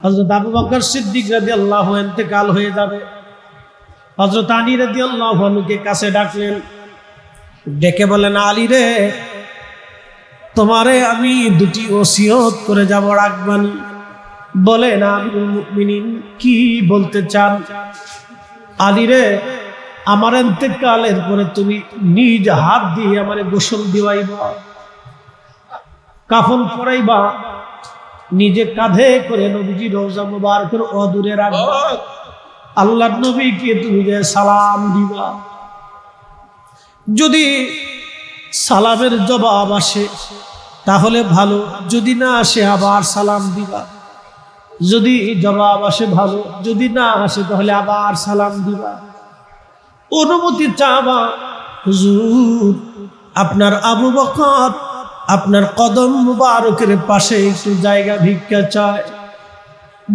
হযরত আবু বকর সিদ্দিক রাদিয়াল্লাহু আনহু ইন্তেকাল হয়ে যাবে। হযরত আলী রাদিয়াল্লাহু আনহুকে কাছে ডাকলেন, ডেকে বলেন, আলী রে, তোমারে আমি দুটি ওসিয়ত করে যাব, রাখবেন? বলেন আমিরুল মুমিনিন, কি বলতে চান? আলী রে, আমার ইন্তেকালের পরে তুমি নিজ হাত দিয়ে আমারে গোসল দিওয়াইবা, কাফন পরাইবা, নিজে কাঁধে করে নবীজি রওজা মুবারকের অদূরে রাখবা, আল্লাহর নবীকে তুমি যে সালাম দিবা। যদি সালামের জবাব আসে তাহলে ভালো, যদি না আসে আবার সালাম দিবা। যদি জবাব আসে ভালো, যদি না আসে তাহলে আবার সালাম দিবা। অনুমতি চাবা, হুজুর আপনার আবু বকর আপনার কদম মুবারকের পাশে একটু জায়গা ভিক্ষা চায়।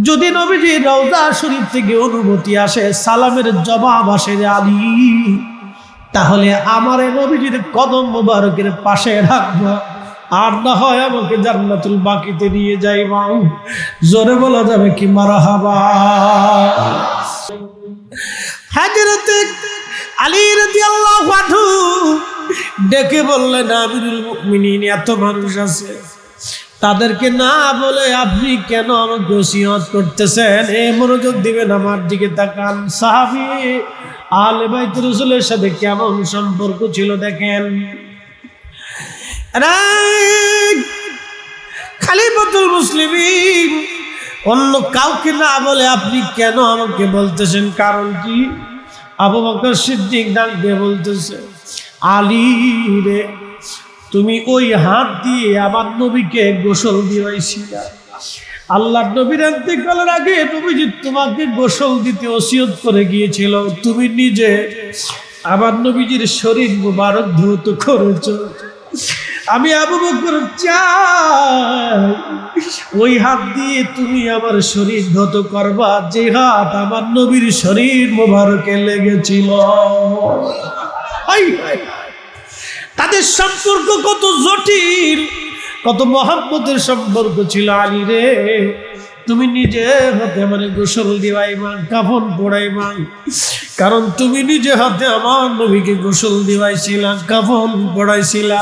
যদি নবীজি রওজা শরীফ থেকে অনুমতি আসে, সালামের জবাব আসে আলী, তাহলে আমার নবীজির কদম মুবারকের পাশে রাখবো, আর না হয় আমাকে জান্নাতুল বাকিতে নিয়ে যাইবা। জোরে বলা যাবে কি মারহাবা? হযরত আলী রাদিয়াল্লাহু আনহু ডেকে বললেন, আমিরুল মুমিনিন, এত মানুষ আছে, তাদেরকে না বলে আপনি কেন আমাকে ওসিয়ত করতেছেন? এই মনোযোগ দিবেন, আমার দিকে তাকান। সাহাবী আহলে বাইত রাসূলের সাথে কেমন সম্পর্ক ছিল দেখেন। খলিফাতুল মুসলিমিন অন্য কাউকে না বলে আপনি কেন আমাকে বলতেছেন? কারণ কি? আবু বকর সিদ্দিক ডাক দিয়ে বলতেছে, আলী রে, তুমি ওই হাত দিয়ে আমার নবীকে গোসল দিয়েছিলা। আল্লাহর নবীর ইন্তেকালের আগে নবীজি তোমাকে গোসল দিতে ওসিয়ত করে গিয়েছিল, তুমি নিজে আমার নবীজির শরীর মুবারক ধৌত করেছো। আমি আবু বকর চাই ওই হাত দিয়ে তুমি আমার শরীর ধৌত করবা, যে হাত আমার নবীর শরীর মুবারকে লেগেছিল। তাদের সম্পর্ক কত জটিল, কত মহব্বতের সম্পর্ক ছিল। আলী রে, তুমি নিজে হাতে মানে গোসল দিবাইবা, কাফন পড়াইবা, কারণ তুমি নিজে হাতে আমার নবীকে গোসল দিবাইছিলা, কাফন পড়াইছিলা।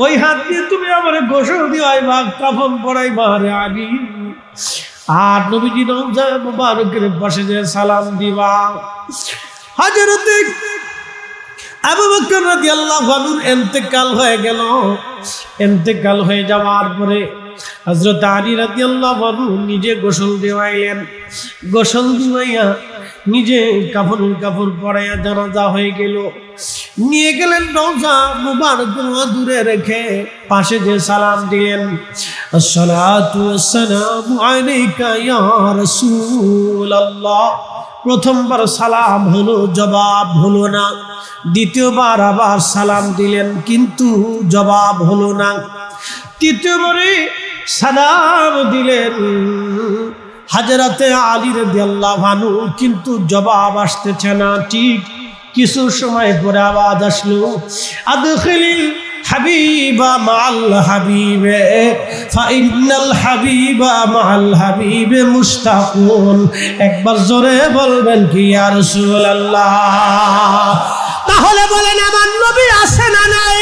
ওই হাত দিয়ে তুমি আমার গোসল দিবাইবা, কাফন পড়াইবা রে আলী, আর নবীজি রওজা মুবারকের পাশে যে সালাম দিবা। হযরত আবু বকর রাদিয়াল্লাহু আনহুর ইন্তেকাল হয়ে গেল। ইন্তেকাল হয়ে যাওয়ার পরে হযরত আলী রাদিয়াল্লাহু আনহু নিজে গোসল দিওয়াইলেন। গোসল দিওয়াইয়া নিজে কাপড় পরাইয়া জানাজা হয়ে গেল। নিয়ে গেলেন রওজা মুবারক দূরে রেখে পাশে যে সালাম দিলেন, আসসালাতু ওয়াসসালামু আলাইকা ইয়া রাসূলুল্লাহ। প্রথমবার সালাম হলো, জবাব হলো না। দ্বিতীয়বার আবার সালাম দিলেন, কিন্তু জবাব হলো না। তৃতীয়বারে সালাম দিলেন হযরতে আলী রাদিয়াল্লাহু আনহু, কিন্তু জবাব আসতেছে না। ঠিক কিছু সময় পরে আওয়াজ আসলো, আদখিলিল হাবিবা মাআল হাবিবে ফাইন্নাল হাবিবা মাআল হাবিবে মুশতাকুন। একবার জোরে বলবেন কি ইয়া রাসূলুল্লাহ? তাহলে বলেন, আমার নবী আছে না নাই?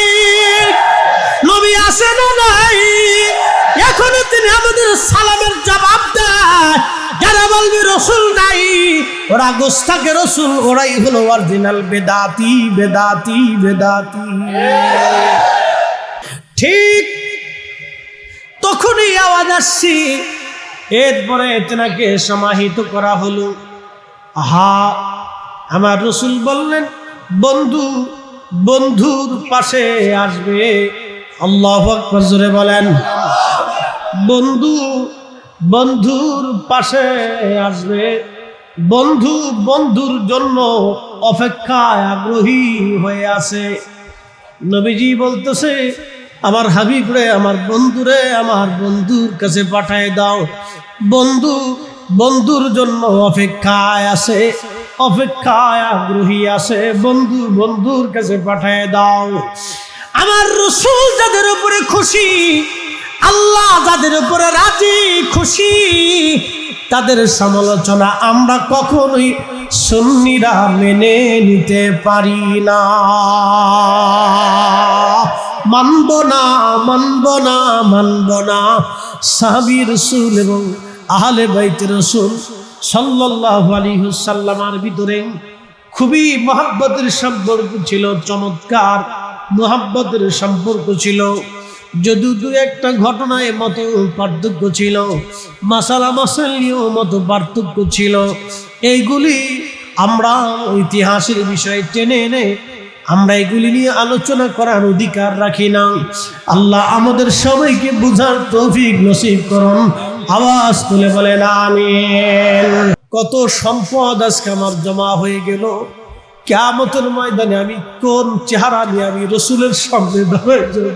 নবী আছে না নাই? এখনো তিনি আমাদের সালামের জবাব দেয়। যারা বলবে রাসূল নাই, ওরা গোস্তাকে রাসূল, ওরাই হলো অরিজিনাল বেদাতি বেদাতি বেদাতি। ঠিক তখনই আওয়াজ আসছে। এরপরে তেনাকে সমাহিত করা হলো। আহা, আমার রাসূল বললেন, বন্ধু বন্ধুর পাশে আসবে। আল্লাহু আকবার, জোরে বলেন। বন্ধু বন্ধুর পাশে আসবে। বন্ধু বন্ধুর জন্য অপেক্ষায় আগ্রহী হয়ে আছে। নবীজি বলতেছে, আমার হাবিব রে, আমার বন্ধু রে, আমার বন্ধুর কাছে পাঠায় দাও। বন্ধু বন্ধুর জন্য অপেক্ষায় আছে, অপেক্ষায় আগ্রহী আছে। বন্ধু বন্ধুর কাছে পাঠায় দাও। আমার রাসূল যাদের উপরে খুশি, আল্লাহ যাদের উপরে রাজি খুশি, তাদের সমালোচনা আমরা কখনোই সুন্নিরা মেনে নিতে পারি না। মানব না, মানব না, মানব না। সাহাবী রাসূল এবং আহলে বাইত রাসূল সাল্লাল্লাহু আলাইহি ওয়াসাল্লামের ভিতরে খুবই মহব্বতের সম্পর্ক ছিল, চমৎকার মহব্বতের সম্পর্ক ছিল। যদি দু একটা ঘটনায় মতো পার্থক্য ছিল, মাসালা মাসালিও মতো পার্থক্য ছিল, এইগুলি আমরা ইতিহাসের বিষয়ে টেনে এনে আমরা এগুলি নিয়ে আলোচনা করার অধিকার রাখি না। আল্লাহ আমাদের সবাইকে বুঝার তৌফিক নসিব করুন। আওয়াজ তুলে বলেন আমিন। কত সম্পদ আজকে আমার জমা হয়ে গেল, কিয়ামতের ময়দানে আমি কোন চেহারা নিয়ে আমি রসুলের সামনে দাঁড়াই যাব?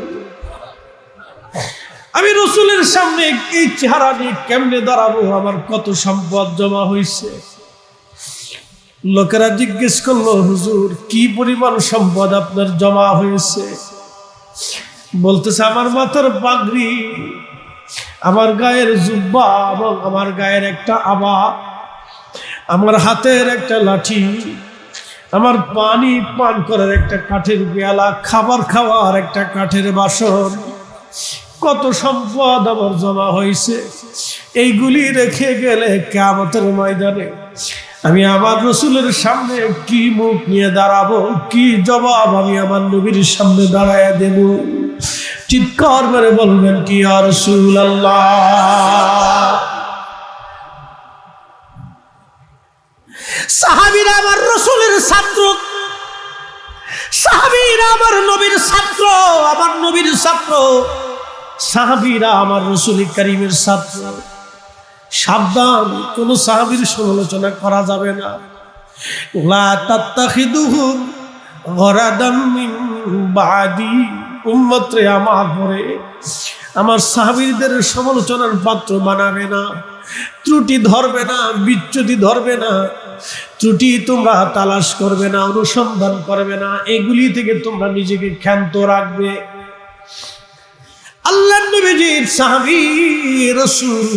আমি রসুলের সামনে এই চেহারা নিয়ে কেমনে দাঁড়াবো? আমার কত সম্পদ জমা হয়েছে। লোকেরা জিজ্ঞেস করলো, হুজুর কি পরিমাণ সম্পদ আপনার জমা হয়েছে? বলতেছে, আমার মাথার পাগড়ি, আমার গায়ের জুব্বা এবং আমার গায়ের একটা আবা, আমার হাতের একটা লাঠি, আমার পানি পান করার একটা কাঠের পেয়ালা, খাবার খাওয়ার একটা কাঠের বাসন, কত সম্পদ আমার জমা হয়েছে। এইগুলি রেখে গেলে কিয়ামতের ময়দানে আমি আমার রসুলের সামনে কি মুখ নিয়ে দাঁড়াবো? কি জবাব আমি আমার নবীর সামনে দাঁড়ায় দেব? চিৎকার করে বলবেন কি ইয়া রাসূলুল্লাহ। সাহাবীরা আমার রসুলের ছাত্র, সাহাবীরা আমার নবীর ছাত্র, আমার নবীর ছাত্র, সাহাবীরা আমার রাসূল কারীমের ছাত্র। সাবধান, কোন সাহাবীর সমালোচনা করা যাবে না। লা তাত্তাখিদুহুম গরাদাম মিন বাদি। উম্মতে আমার পরে আমার সাহাবীদের সমালোচনার পাত্র বানাবে না, ত্রুটি ধরবে না, বিচ্যুতি ধরবে না, ত্রুটি তোমরা তালাশ করবে না, অনুসন্ধান করবে না, এগুলি থেকে তোমরা নিজেকে ক্ষান্ত রাখবে। আল্লাহর নবীজির সাহাবী রাসূল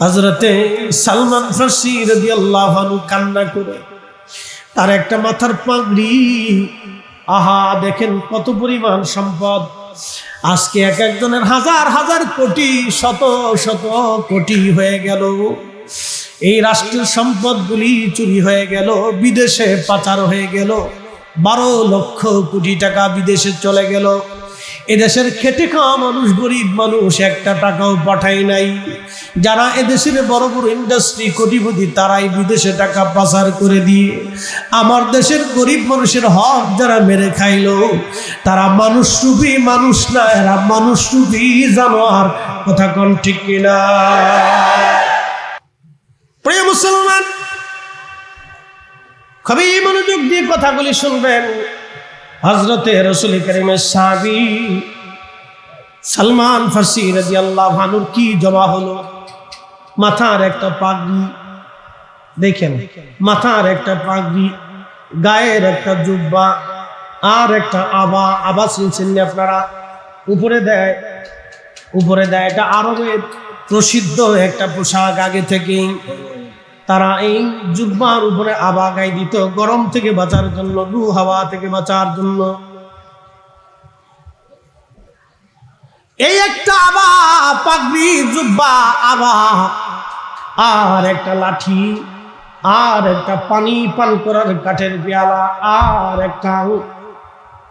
হযরতে সালমান ফারসি রাদিয়াল্লাহু আনহু কান্না করে, তার একটা মাথার পাগড়ি, আহা দেখেন কত পরিমাণ সম্পদ। আজকে এক একজনের হাজার হাজার কোটি, শত শত কোটি হয়ে গেল। এই রাষ্ট্রের সম্পদগুলি চুরি হয়ে গেল, বিদেশে পাচার হয়ে গেল, 12 লক্ষ কোটি টাকা বিদেশে চলে গেল। এদেশের খেটে খাওয়া মানুষ, গরিব মানুষ একটা টাকাও পাঠায় নাই। যারা এদেশের বড় বড় ইন্ডাস্ট্রি কোটিপতি, তারাই বিদেশে টাকা পাচার করে দিয়ে আমার দেশের গরিব মানুষের হক যারা মেরে খাইলো, তারা মানুষরূপী মানুষ না, এরা মানুষরূপী জানোয়ার। কথা কোন ঠিক কিনা? প্রিয় মুসলমান, খুবই মনোযোগ দিয়ে কথাগুলি শুনবেন। হযরতে রাসূল কারীমের সাহাবী সালমান ফারসি রাদিয়াল্লাহু আনহুর কি জমা হলো? মাথার একটা পাগড়ি, দেখেন মাথার একটা পাগড়ি, গায়ের একটা জুব্বা, আর একটা আবা। আবা শুনছেন আপনারা? উপরে দেয়, উপরে দেয়। এটা আরবের প্রসিদ্ধ একটা পোশাক। আগে থেকেই তারা এই জুব্বার উপরে আবা গায়ে দিত, গরম থেকে বাঁচার জন্য, লু হাওয়া থেকে বাঁচার জন্য। এই একটা আবা, পাগড়ি, জুব্বা, আবা, আর একটা লাঠি, আর একটা পানি পান করার কাঠের পেয়ালা, আর একটা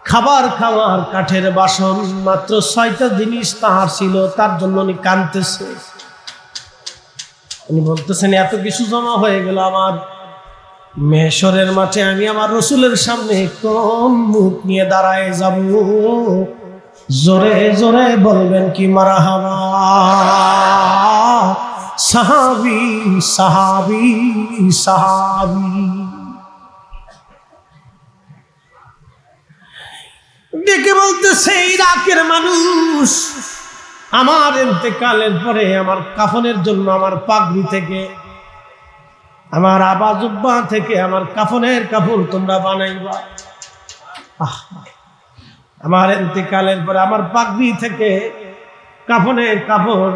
খাবার খাওয়ার কাঠের বাসন। মাত্র 6টা জিনিস তার ছিল। তার জন্য উনি কাঁদতেছে। উনি বলতেছেন, এত কিছু জমা হয়ে গেল আমার মেহশরের মাঠে, আমি আমার রসুলের সামনে কোন মুখ নিয়ে দাঁড়ায় যাব? জোরে জোরে বলবেন কি মারহাবা। সাহাবী, সাহাবী, সাহাবী। ডেকে বলতেছে, ইরাকের মানুষ, আমার ইন্তেকালের পরে আমার কাফনের জন্য আমার পাগড়ি থেকে, আমার আবা জুব্বা থেকে আমার কাফনের কাপড় তোমরা বানাইবা। আমার ইন্তেকালের পরে আমার পাগড়ি থেকে কাফনের কাপড়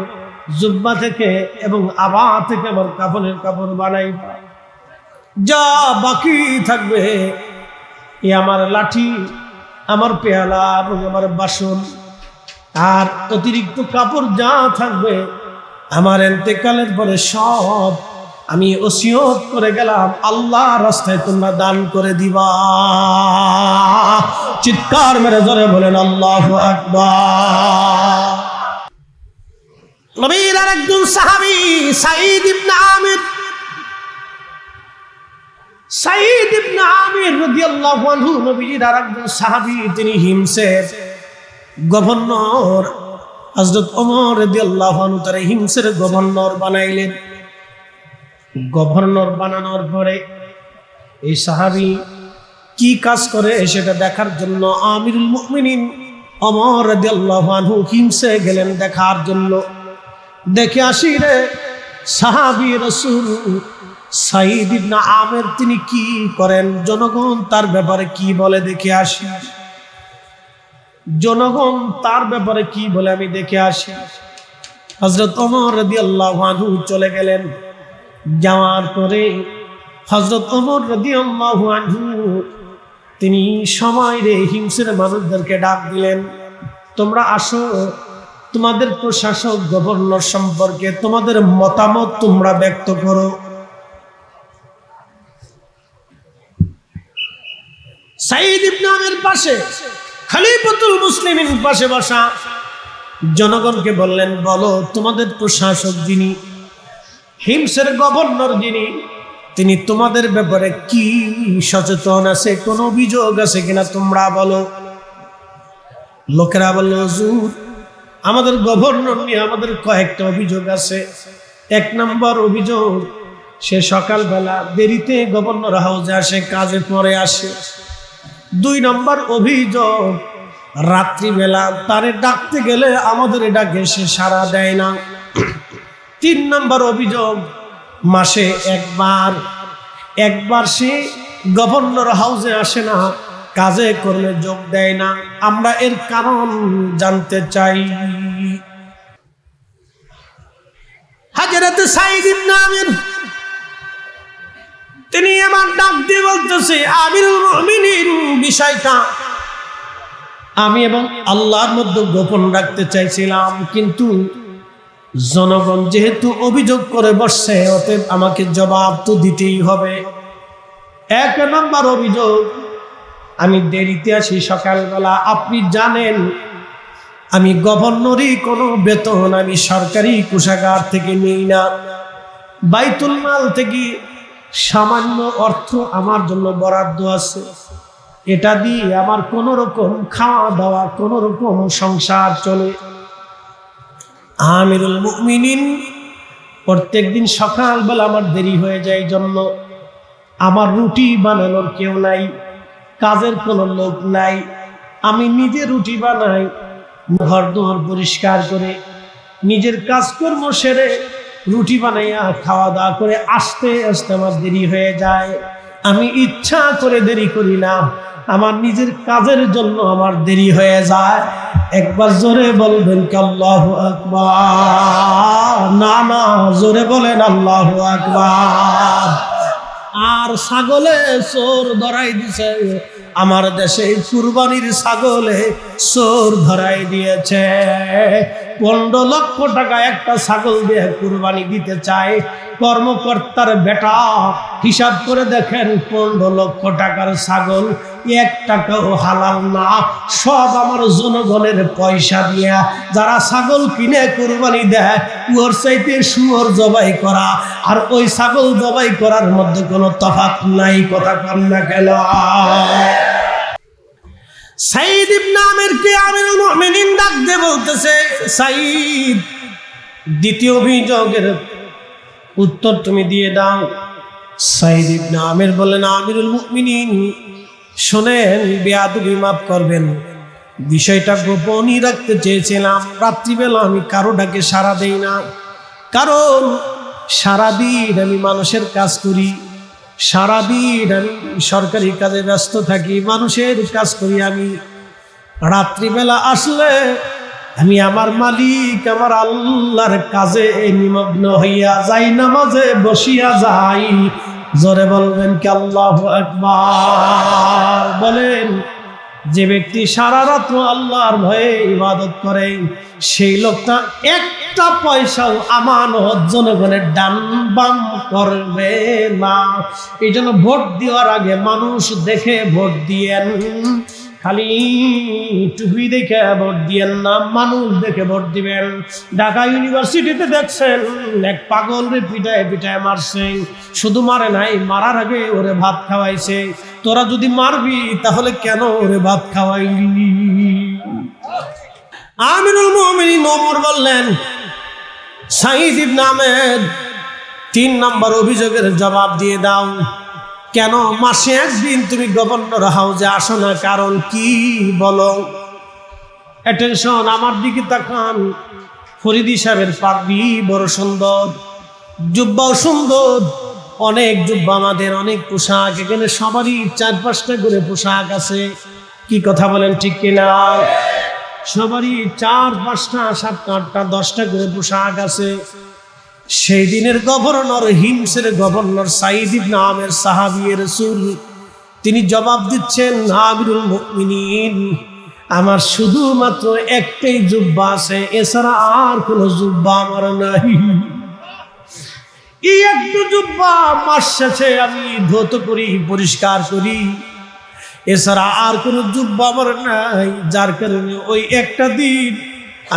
জুব্বা থেকে এবং আবা থেকে আমার কাফনের কাপড় বানাইবা। যা বাকি থাকবে এ আমার লাঠি, আমার পেয়ালা এবং আমার বাসন, আর অতিরিক্ত কাপড় যা থাকবে আমার ইন্তেকালের পরে সব আমি ওসিয়ত করে গেলাম, আল্লাহ রাস্তায় তোমরা দান করে দিবা। চিৎকার মেরে জোরে বলেন আল্লাহু আকবার। নবীর আরেকজন সাহাবী সাঈদ ইবনে আমির, সাঈদ ইবনে আমির রাদিয়াল্লাহু আনহু নবীর আরেকজন সাহাবী, তিনি হিমসের গভর্নর হযরত ওমর রাদিয়াল্লাহু আনহু তার হিমসের গভর্নর বানাইলেন। গভর্নর বানানোর পরে এই সাহাবী কি কাজ করে সেটা দেখার জন্য আমিরুল মুমিনিন ওমর রাদিয়াল্লাহু আনহু হিমসে গেলেন দেখার জন্য। দেখে আসি রে সাহাবী রাসূল সাঈদ ইবনে আমির তিনি কি করেন, জনগণ তার ব্যাপারে কি বলে দেখে আসি, জনগণ তার ব্যাপারে কি বলে আমি দেখে আসি। হযরত ওমর রাদিয়াল্লাহু আনহু চলে গেলেন। যাওয়ার পরে হযরত ওমর রাদিয়াল্লাহু আনহু তিনি সময় রে হিমসের মানুষদেরকে ডাক দিলেন, তোমরা আসো, তোমাদের প্রশাসক গভর্নর সম্পর্কে তোমাদের মতামত তোমরা ব্যক্ত করো। সাঈদ ইবনে আমির পাশে, খলিফাতুল মুসলিমিন পাশে বসা, জনগণকে বললেন, বলো তোমাদের প্রশাসক যিনি, হিমসের গভর্নর যিনি, তিনি তোমাদের ব্যাপারে কি সচেতন আছে, কোন অভিযোগ আছে কিনা তোমরা বলো। লোকেরা বলল, হুজুর আমাদের গভর্নর নিয়ে আমাদের কয়েকটা অভিযোগ আছে। এক নম্বর অভিযোগ, সে সকালবেলা দেরিতে গভর্নর হাউসে আসে, কাজে পরে আসে। দুই নম্বর অভিযোগ, রাত্রিবেলা তারে ডাকতে গেলে আমাদের ডাকে সে সাড়া দেয় না। তিন নম্বর অভিযোগ, মাসে একবার সে গভর্নর হাউসে আসে না, কাজে করলে যোগ দেয় না। আমরা এর কারণ জানতে চাই। হযরত সাঈদ ইবনে আমির তিনি আমার ডাক দিয়ে বলতেছে, আমিরুল মুমিনিন বিষয়টা আমি এবং আল্লাহর মধ্যে গোপন রাখতে চাইছিলাম, কিন্তু জনগণ যেহেতু অভিযোগ করে বসছে, অতএব আমাকে জবাব তো দিতেই হবে। এক নম্বর অভিযোগ, আমি দেরিতে আসি সকালবেলা। আপনি জানেন আমি গভর্নরই কোনো বেতন আমি সরকারি কোষাগার থেকে নেই না, বাইতুল মাল থেকে সামান্য অর্থ আমার জন্য বরাদ্দ আছে, এটা দিয়ে আমার কোন রকম খাওয়া দাওয়া, কোন রকম সংসার চলে। আমিরুল মুমিনিন প্রত্যেকদিন সকালবেলা আমার দেরি হয়ে যায়, জন্য আমার রুটি বানানোর কেউ নাই, কাজের কোনো লোক নাই, আমি নিজে রুটি বানাই, ঘর দুয়ার পরিষ্কার করে নিজের কাজকর্ম সেরে রুটি বানাইয়া খাওয়া দাওয়া করে আসতে আসতে আমার দেরি হয়ে যায়। আমি ইচ্ছা করে দেরি করি না, আমার নিজের কাজের জন্য আমার দেরি হয়ে যায়। একবার জোরে বলবেন কি আল্লাহু আকবার? না না, জোরে বলেন আল্লাহু আকবার। আর ছাগলে চোর ধরাই দিছে, আমার দেশে কুরবানির ছাগলে চোর ধরাই দিয়েছে। 15 লক্ষ টাকা একটা ছাগল দিয়ে কুরবানি দিতে চায় কর্মকর্তার বেটা। হিসাব করে দেখেন, 15 লক্ষ টাকার ছাগল 1 টাকাও হালাল না, সব আমার জনগণের পয়সা দিয়া যারা ছাগল কিনে কুরবানি দেয়, ওর চাইতে শুয়োর জবাই করা আর ওই ছাগল জবাই করার মধ্যে কোনো তফাৎ নাই। কথা কম না গেল। সাঈদ ইবনে আমিরকে আমিরুল মুমিনিন ডাক দিয়ে বলতেছে, সাঈদ দ্বিতীয় অভিযোগের উত্তর তুমি দিয়ে দাও। সাঈদ ইবনে আমির বললেন, আমিরুল মুমিনিন শোনেন, বেয়াদবি মাফ করবেন, বিষয়টা গোপনই রাখতে চেয়েছিলাম। রাত্রিবেলা আমি কারো ডাকে সাড়া দেই না, কারণ সারাদিন আমি মানুষের কাজ করি, সারাদিন আমি সরকারি কাজে ব্যস্ত থাকি, মানুষের কাজ করি। আমি রাত্রিবেলা আসলে আমি আমার মালিক আমার আল্লাহর কাজে নিমগ্ন হইয়া যাই, নামাজে বসিয়া যাই। জোরে বলবেন কি আল্লাহু আকবার। বলেন, যে ব্যক্তি সারা রাত আল্লাহর ভয়ে ইবাদত করে সেই লোকটা একটা পয়সাও আমানত জনগণের ডান বাম করবে না। এই জন্য ভোট দেওয়ার আগে মানুষ দেখে ভোট দিয়েন, খালি টুপি দেখে ভোট দিয়েন না, মানুষ দেখে ভোট দিবেন। ঢাকা ইউনিভার্সিটিতে দেখছেন এক পাগল রে পিটায় পিটায় মারছে, শুধু মারে নাই, মারার আগে ওরে ভাত খাওয়াইছে। তোরা যদি মারবি তাহলে কেন ওরে ভাত খাওয়াইলি? আমিরুল মুমিনিন ওমর বললেন, সাঈদ ইবনে আহমেদ 3 নম্বর অভিযোগের জবাব দিয়ে দাও। কেন মাসে একদিন তুমি গভর্নর হাউসে আসো না? কারণ কি বলো? অ্যাটেনশন, আমার দিকে তাকান। ফরিদি সাহেবের পাগড়ি বড় সুন্দর, জুব্বাও সুন্দর, অনেক জুব্বা আমাদের, অনেক পোশাক। এখানে সবারই 4-5টা করে পোশাক আছে। কি কথা বলেন, ঠিক কিনা? সবারই 4-5টা 7-8টা 10টা করে পোশাক আছে। সেই দিনের গভর্নর, হিমসের গভর্নর সাঈদ ইবনে আমের সাহাবী রাসূল, তিনি জবাব দিচ্ছেন, আমিরুল মুমিনিন, আমার শুধুমাত্র একটাই জুব্বা আছে, এছাড়া আর কোনো জুব্বা আমার নাই। এই একটা জুব্বা মাস শেষে আমি ধৌত করি, পরিষ্কার করি, এছাড়া আর কোনো জুব্বা আমার নাই। যার কারণে ওই একটা দিন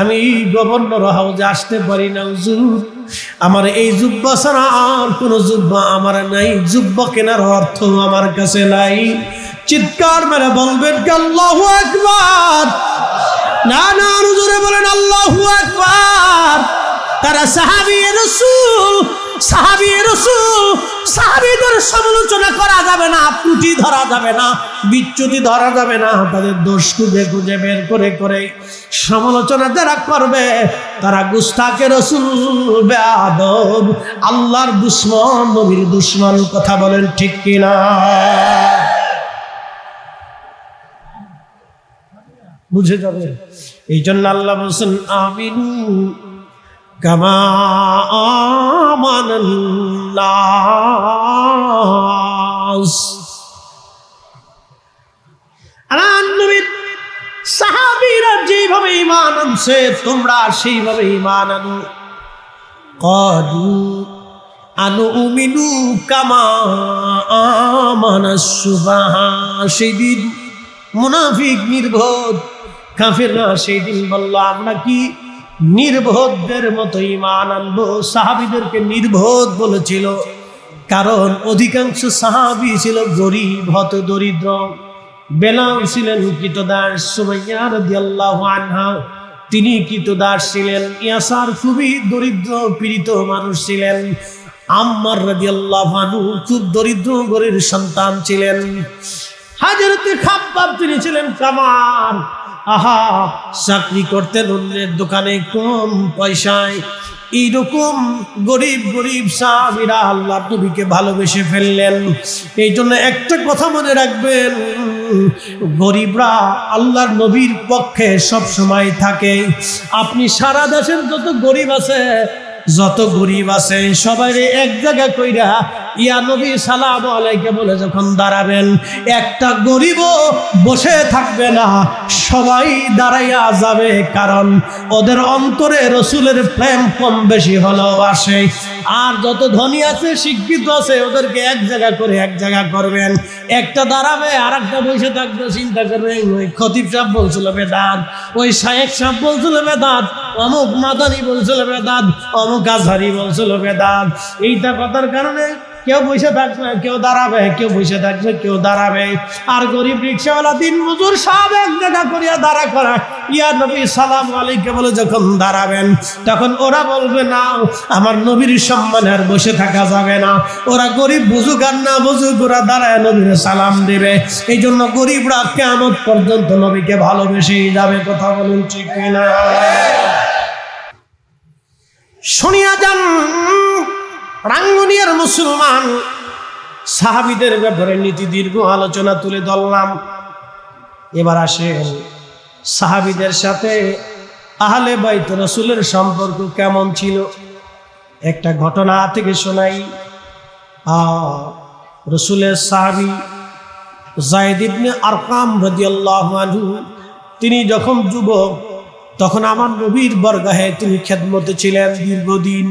আমি গভর্নর হাউসে আসতে পারি না। হুজুর, আমার এই জুব্বা ছাড়া আর কোনো জুব্বা আমার নাই, জুব্বা কেনার অর্থ আমার কাছে নাই। চিৎকার মেরে বলবেন কি আল্লাহু আকবার? না না, হুজুরে বলেন আল্লাহু আকবার। তারা সাহাবী রাসূল, সাহাবী রাসূল, সাহাবীদের সমালোচনা করা যাবে না, ত্রুটি ধরা যাবে না, বিচ্যুতি ধরা যাবে না। তাদের দোষ খুঁজে খুঁজে বের করে করে সমালোচনা যারা করবে তারা গুস্তাখে রাসূল, বেয়াদব, আল্লাহর দুশমন, নবীর দুশমন। কথা বলেন ঠিক কিনা? বুঝে যাবে। এই জন্য আল্লাহ বলছেন, আমিনু কামা আমানান নাস। নবীর সাহাবীরা যেভাবে ঈমান আনছে তোমরা সেইভাবে ঈমান আনো। ক্বালু আনুমিনু কামা আমানাস সুফাহা। সেদিন মুনাফিক, নির্বোধ কাফেররা সেই দিন বলল, আমরা কি নির্বোধদের মতো ঈমান আনবো? সাহাবীদেরকে নির্বোধ বলেছিল, কারণ অধিকাংশ সাহাবী ছিল গরিব, হত দরিদ্র। বেলাল ছিলেন কৃতদাস, সুমাইয়া রাদিয়াল্লাহু আনহা তিনি কৃতদাস ছিলেন। ইয়াসার খুবই দরিদ্র পীড়িত মানুষ ছিলেন। আম্মার রাদিয়াল্লাহু আনহু খুব দরিদ্র ঘরের সন্তান ছিলেন। হাজরতে খাব্বাব তিনি ছিলেন কামার, আহা, চাকরি করতেন অন্যের দোকানে কম পয়সায়। এইরকম গরিব গরিব সাহাবীরা আল্লাহর নবীকে ভালোবেসে ফেললেন। এই জন্য একটা কথা মনে রাখবেন, গরিবরা আল্লাহর নবীর পক্ষে সব সময় থাকে। আপনি সারা দেশের যত গরিব আছে সবাই এক জায়গা কইরা ইয়া নবী সালামু আলাইকা বলে যখন দাঁড়াবেন, একটা গরিবও বসে থাকবে না, সবাই দাঁড়াইয়া যাবে। কারণ ওদের অন্তরে রসুলের প্রেম কম বেশি হলেও আসে। আর যত ধনী আছে, শিক্ষিত আছে, ওদেরকে এক জায়গা করে এক জায়গা করবেন। একটা দাঁড়াবে আর একটা বসে থাকবে। চিন্তা করবেন, ওই খতিব সাহেব বলছিল বেদাত, ওই শায়েখ সাহেব বলছিল বেদাত, অমুক মাদানি বলছিল বেদাত, অমুক আজহারি বলছিল বেদাত। এইটা কথার কারণে কেউ বসে থাকবে, কেউ দাঁড়াবে, কেউ বসে থাকবে, কেউ দাঁড়াবে। আর গরিব রিক্সাওয়ালা, দিন মজুর সব এক জায়গা করিয়া দাঁড়া করা। ইয়া নবী সালাম আলাইকে বলে যখন দাঁড়াবেন, তখন ওরা বলবে না, আমার নবীর সম্মানে আর বসে থাকা যাবে না। ওরা গরিব বুঝুক আর না বুঝুক, ওরা দাঁড়ায় নবীর সালাম দেবে। এই জন্য গরিবরা কিয়ামত পর্যন্ত নবীকে ভালোবেসেই যাবে। কথা বলুন ঠিক কিনা? শুনিয়া যান রাঙ্গুনিয়ার মুসলমান, সাহাবীদের ব্যাপারে নীতি দীর্ঘ আলোচনা তুলে ধরলাম। এবার আসেন সাহাবীদের সাথে আহলে বাইত রাসূলের সম্পর্ক কেমন ছিল একটা ঘটনা থেকে শোনাই। রাসূলের সাহাবী যায়েদ ইবনে আরকাম রাদিয়াল্লাহু আনহু তিনি যখন যুবক তখন আমার নবীর বরগাহে তিনি খেদমতে ছিলেন দীর্ঘদিন।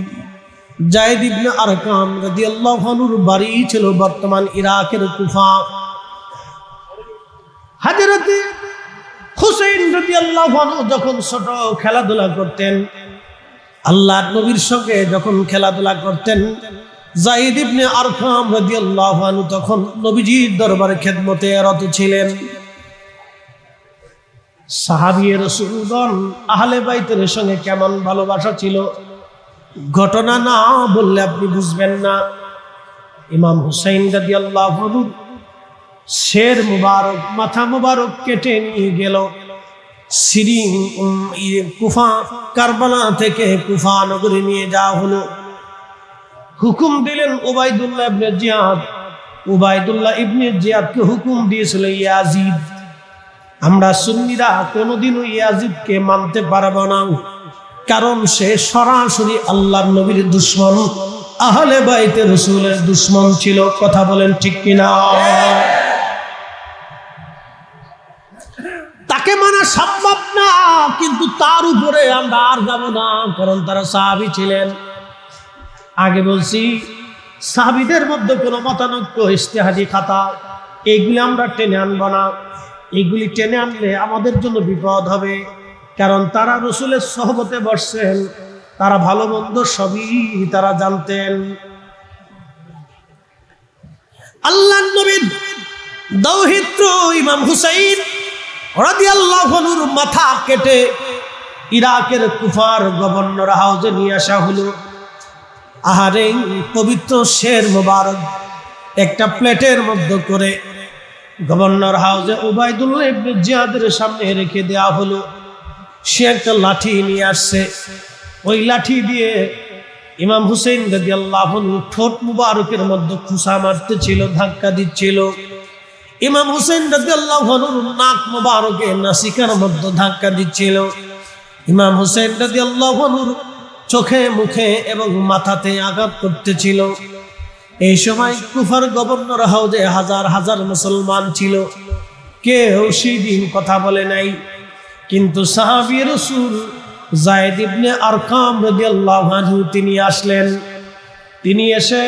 যায়েদ ইবনে আরকাম রাদিয়াল্লাহু আনহুর বাড়ি ছিল বর্তমান ইরাকের কুফা। হযরত হুসাইন রাদিয়াল্লাহু আনহু যখন ছোট খেলাধুলা করতেন, আল্লাহর নবীর সঙ্গে যখন খেলাধুলা করতেন, যায়েদ ইবনে আরকাম রাদিয়াল্লাহু আনহু তখন নবীজির দরবারে খেদমতে রত ছিলেন। সাহাবী রাসূলগণ আহলে বাইতের সঙ্গে কেমন ভালোবাসা ছিল ঘটনা না বললে আপনি বুঝবেন না। ইমাম হুসাইন রাদিয়াল্লাহু আনহু শের মুবারক মাথা মুবারক কেটে নিয়ে গেল সিরিং কুফা, কারবালা থেকে কুফা নগরে নিয়ে যাওয়া হলো। হুকুম দিলেন উবাইদুল্লাহ ইবনে জিয়াদ। উবাইদুল্লাহ ইবনে জিয়াদকে হুকুম দিয়েছিল, ইয়াজিদ আমরা সুন্নিরা কোনোদিনও ইয়াজিদকে মানতে পারবো না, কারণ সে সরাসরি আল্লাহর নবীর দুশমন, আহলে বাইতে রাসূলের দুশমন ছিল। কথা বলেন ঠিক কিনা? তাকে মানা সম্ভব না, কিন্তু তার উপরে আমরা আর যাব না, কারণ তারা সাহাবী ছিলেন। আগে বলছি সাহাবীদের মধ্যে কোনো মতানৈক্য, ইজতিহাদি খাতা এইগুলি আমরা টেনে আনবো না। এইগুলি টেনে আনলে আমাদের জন্য বিপদ হবে, কারণ তারা রাসূলের সোহবতে বসছেন, তারা ভালো মন্দ সবই তারা জানতেন। আল্লাহর নবীর দৌহিত্র ইমাম হুসাইন রাদিয়াল্লাহু আনহুর মাথা কেটে ইরাকের কুফার গভর্নর হাউজে নিয়ে আসা হলো। আহারে পবিত্র শের মুবারক একটা প্লেটের মধ্যে করে গভর্নর হাউজে উবাইদুল্লাহ ইবনে জিয়াদের সামনে রেখে দেওয়া হলো। সে একটা লাঠি নিয়ে আসছে, ওই লাঠি দিয়ে ইমাম হুসাইন রাদিয়াল্লাহু আনহু ঠোঁট মুবারকের মধ্যে খুঁচা মারতেছিল, ধাক্কা দিচ্ছিল। ইমাম হুসাইন রাদিয়াল্লাহু আনহুর নাক মুবারকে নাসিকার মধ্যে ধাক্কা দিচ্ছিল। ইমাম হুসাইন রাদিয়াল্লাহু আনহুর চোখে মুখে এবং মাথাতে আঘাত করতেছিল। এই সময় কুফার গভর্নর হাউজে হাজার হাজার মুসলমান ছিল, কেউ সেই দিন কথা বলে নাই। কিন্তু সাহাবী রাসূল যায়েদ ইবনে আরকাম রাদিয়াল্লাহু আনহু তিনি আসলেন। তিনি এসে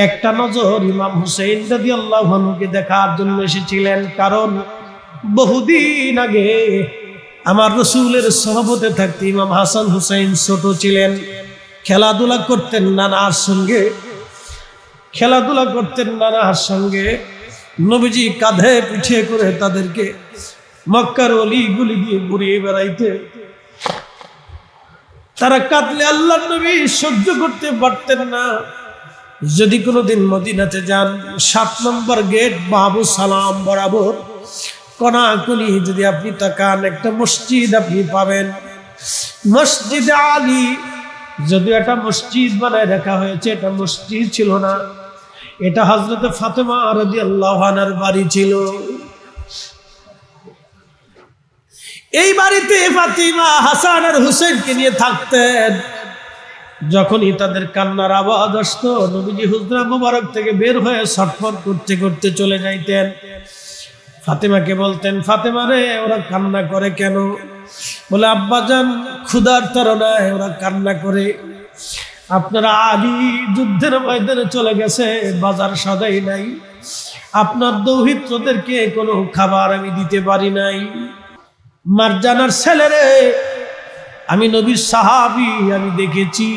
একটা নজর ইমাম হুসাইন রাদিয়াল্লাহু আনহুকে দেখার জন্য এসেছিলেন, কারণ বহুদিন আগে আমার রাসূলের সোহবতে থাকতে ইমাম হাসান হুসাইন ছোট ছিলেন, খেলাধুলা করতেন নানার সঙ্গে, খেলাধুলা করতেন নানার সঙ্গে। নবীজি কাঁধে পিঠে করে তাদেরকে মক্কার অলিগুলি দিয়ে ঘুরিয়ে বেড়াইতে। তারা কাঁদলে আল্লাহর নবী সহ্য করতে পারতেন না। যদি কোনোদিন মদিনাতে যান, 7 নম্বর গেট বাবু সালাম বরাবর কোনাকুনি যদি আপনি তাকান, একটা মসজিদ আপনি পাবেন, মসজিদে আলী। যদিও এটা মসজিদ বানায় রাখা হয়েছে, এটা মসজিদ ছিল না, এটা হযরত ফাতেমা রাদিয়াল্লাহু আনহার বাড়ি ছিল। এই বাড়িতে ফাতিমা হাসান আর হুসেনকে নিয়ে থাকতেন। যখনই তাদের কান্নার আওয়াজ আসতো, নবীজি হুজরা মুবারক থেকে বের হয়ে ছটফট করতে করতে চলে যাইতেন। ফাতেমাকে বলতেন, ফাতেমা রে, ওরা কান্না করে কেন? বলে, আব্বাজান ক্ষুধার তাড়নায় ওরা কান্না করে। আপনারা আলী যুদ্ধের ময়দানে চলে গেছে, বাজার সদাই নাই, আপনার দৌহিত্রদেরকে কোনো খাবার আমি দিতে পারি নাই। মারজানার ছেলেরে, আমি নবীর সাহাবী, আমি দেখেছি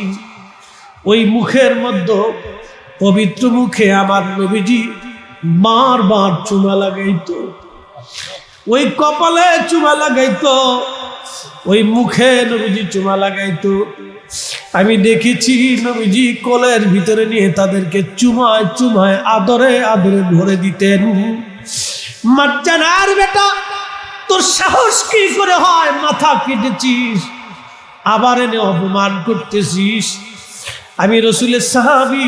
ওই মুখের মধ্যে, পবিত্র মুখে আমার নবীজি বারবার চুমা লাগাইতো, ওই কপালে চুমা লাগাইতো, ওই মুখে নবীজি চুমা লাগাইতো। আমি দেখেছি নবীজি কোলের ভিতরে নিয়ে তাদেরকে চুমায় চুমায় আদরে আদরে ভরে দিতেন। মারজানার বেটা, তোর সাহস কি করে হয়? মাথা কেটেছিস, আবার এনে অপমান করতেছিস। আমি রাসূলের সাহাবী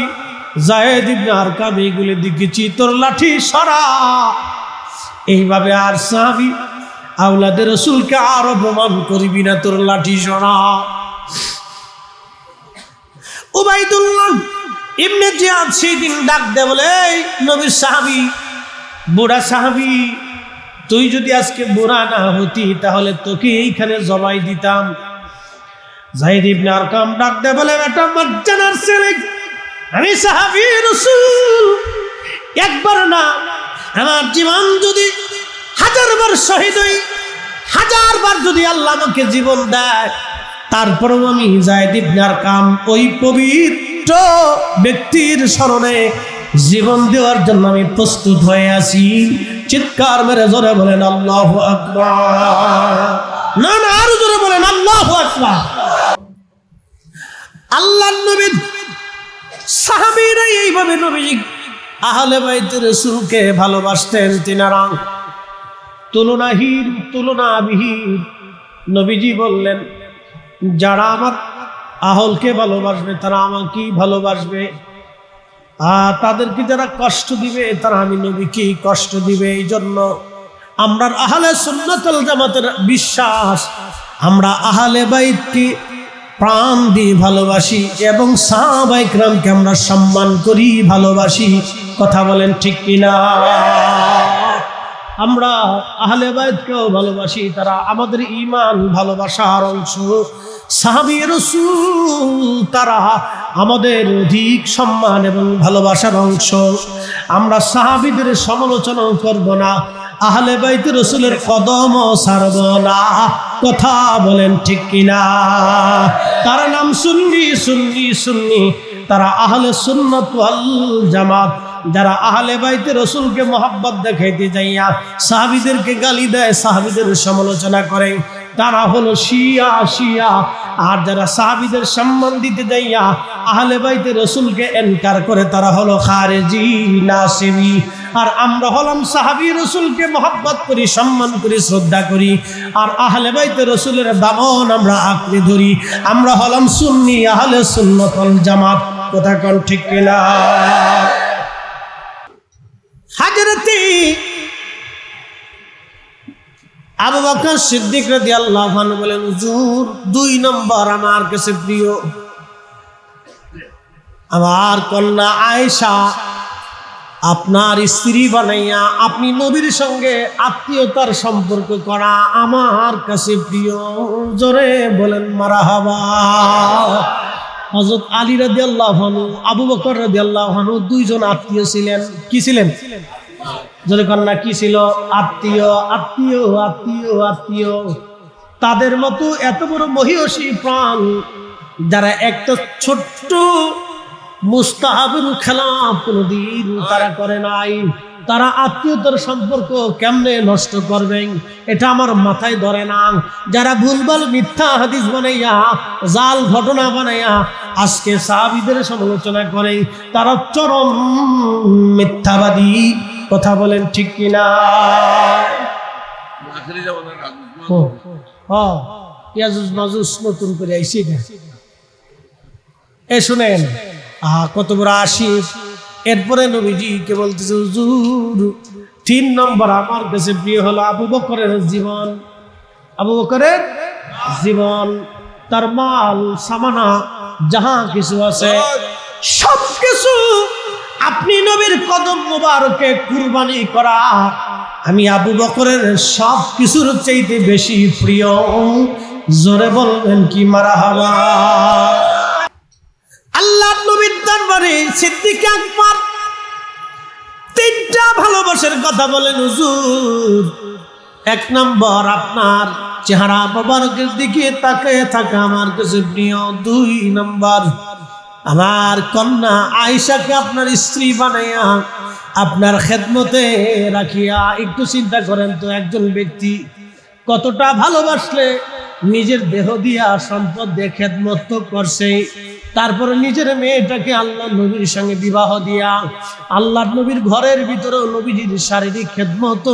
যায়েদ ইবনে আরকাম এইগুলো দেখেছি, তোর লাঠি সরা। এইভাবে আর সাহাবী আওলাদের রাসূলকে আর অপমান করবি না, তোর লাঠি শোনা। উবাইদুল্লাহ ইবনে জিয়াদ সেদিন ডাক দে বলে, নবীর সাহাবী, বুড়া সাহাবী, তুই যদি আজকে বুড়া না হতি তাহলে তোকে এইখানে জবাই দিতাম। যায়েদ ইবনে আরকাম ডাক দে বলে, বেটা মজ্জানার ছেলে, আমি সাহাবী রাসূল, একবার না আমার জীবন যদি 1000 বার শহীদ হই, 1000 বার যদি আল্লাহ আমাকে জীবন দেয়, তারপরেও আমি যায়েদ ইবনে আরকাম ওই পবিত্র ব্যক্তির স্মরণে জীবন দেওয়ার জন্য আমি প্রস্তুত হয়ে আছি। চিৎকার মেরে জোরে বলেন আল্লাহু আকবার। না না, আরো জোরে বলেন আল্লাহু আকবার। আল্লাহর নবী সাহাবীরা এইভাবে নবী আহলে বাইত রাসূলকে ভালোবাসতেন। তিনারা তুলনাবিহীন। নবীজি বললেন, যারা আমার আহলকে ভালোবাসবে তারা আমাকেই ভালোবাসবে, আর তাদেরকে যারা কষ্ট দিবে তারা আমি নবীকেই কষ্ট দিবে। এই জন্য আমরা আহলে সুন্নাত ওয়াল জামাতের বিশ্বাস, আমরা আহলে বাইতকে প্রাণ দিয়ে ভালোবাসি এবং সাহাবায়ে কেরামকে আমরা সম্মান করি, ভালোবাসি। কথা বলেন ঠিক কিনা? আমরা আহলে বাইতকেও ভালোবাসি, তারা আমাদের ঈমান ভালোবাসার অংশ। সাহাবী রাসূল তারা আমাদের অধিক সম্মান এবং ভালোবাসার অংশ। আমরা সাহাবীদের সমালোচনা করব না, আহলে বাইত রাসূলের কদমও ছাড়ব না। কথা বলেন ঠিক কিনা? তার নাম সুন্নি, সুন্নি, সুন্নি। তারা আহলে সুন্নাত ওয়াল জামাত। যারা আহলে বাইত রাসূলকে মহব্বত দেখাইতে যাইয়া সাহাবীদেরকে গালি দেয়, সাহাবীদের সমালোচনা করে, তারা হলো শিয়া। আর যারা সাহাবীদের সম্মান দিতে যাইয়া আহলে বাইত রাসূলকে ইনকার করে, তারা হলো খারেজি, নাসিবি। আর আমরা হলাম সাহাবী রাসূলকে মহব্বত করি, সম্মান করি, শ্রদ্ধা করি, আর আহলে বাইত রাসূলের দামন আমরা আঁকড়ে ধরি। আমরা হলাম সুন্নি, আহলে সুন্নাত ওয়াল জামাত। কথা কোন ঠিক কিনা? হযরতে আবু বকর সিদ্দিক রাদিয়াল্লাহু আনহু বলেন, হুজুর 2 নম্বর আমার কাছে প্রিয়, আমার কন্যা আয়েশা আপনার স্ত্রী বানাইয়া আপনি নবীর সঙ্গে আত্মীয়তার সম্পর্ক করা আমার কাছে প্রিয়। জোরে বলেন মারহাবা। হযরত আলী রাদিয়াল্লাহু আনহু, আবু বকর রাদিয়াল্লাহু আনহু দুইজন আত্মীয় ছিলেন। কি ছিলেন? যদি কন্যা কি ছিল? আত্মীয়, আত্মীয়, আত্মীয়, আত্মীয়। তাদের মতো এত বড় মহিয়সী প্রাণ যারা একটা ছোট্ট মুস্তাহাবের খেলাফ কোনদিন তারা করে নাই, তারা আত্মীয়তার সম্পর্ক কেমনে নষ্ট করবেন এটা আমার মাথায় ধরে না। যারা ভুলভাল মিথ্যা হাদিস বানাইয়া, জাল ঘটনা বানাইয়া আজকে সাহাবীদের সমালোচনা করে, তারা চরম মিথ্যাবাদী। কথা বলেন ঠিক কিনা? ইয়াজুজ মাজুজ নতুন করে আইছি না, এ শুনেন কত বড় আশিক। এরপরে নবীজি কে বলতেছে, হুজুর 3 নম্বর আমার কাছে প্রিয় হলো আবু বকরের জীবন। আবু বকরের জীবন, তার মাল সামানা যাহা কিছু আছে সব কিছু আপনি নবীর কদম মোবারকে কুরবানি করা আমি আবু বকরের সব কিছুর চাইতে বেশি প্রিয়। জোরে বলবেন কি মারহাবা। আল্লাহর নবীর দরবারে সিদ্দিক আকবর 3টা ভালোবাসার কথা বলেন, হুজুর 1 নম্বর আপনার চেহারা মোবারকের দিকে তাকিয়ে থাকা আমার কাছে প্রিয়। 2 নম্বর আমার কন্যা আয়েশাকে আপনার স্ত্রী বানাইয়া আপনার খেদমতে রাখিয়া। একটু চিন্তা করেন তো, একজন ব্যক্তি কতটা ভালোবাসলে নিজের দেহ দিয়া সম্পদ দিয়ে খেদমত করছে, তারপরে নিজের মেয়েটাকে আল্লাহ নবীর সঙ্গে বিবাহ দিয়া আল্লাহর নবীর ঘরের ভিতরে নবীজির শারীরিক খেদমত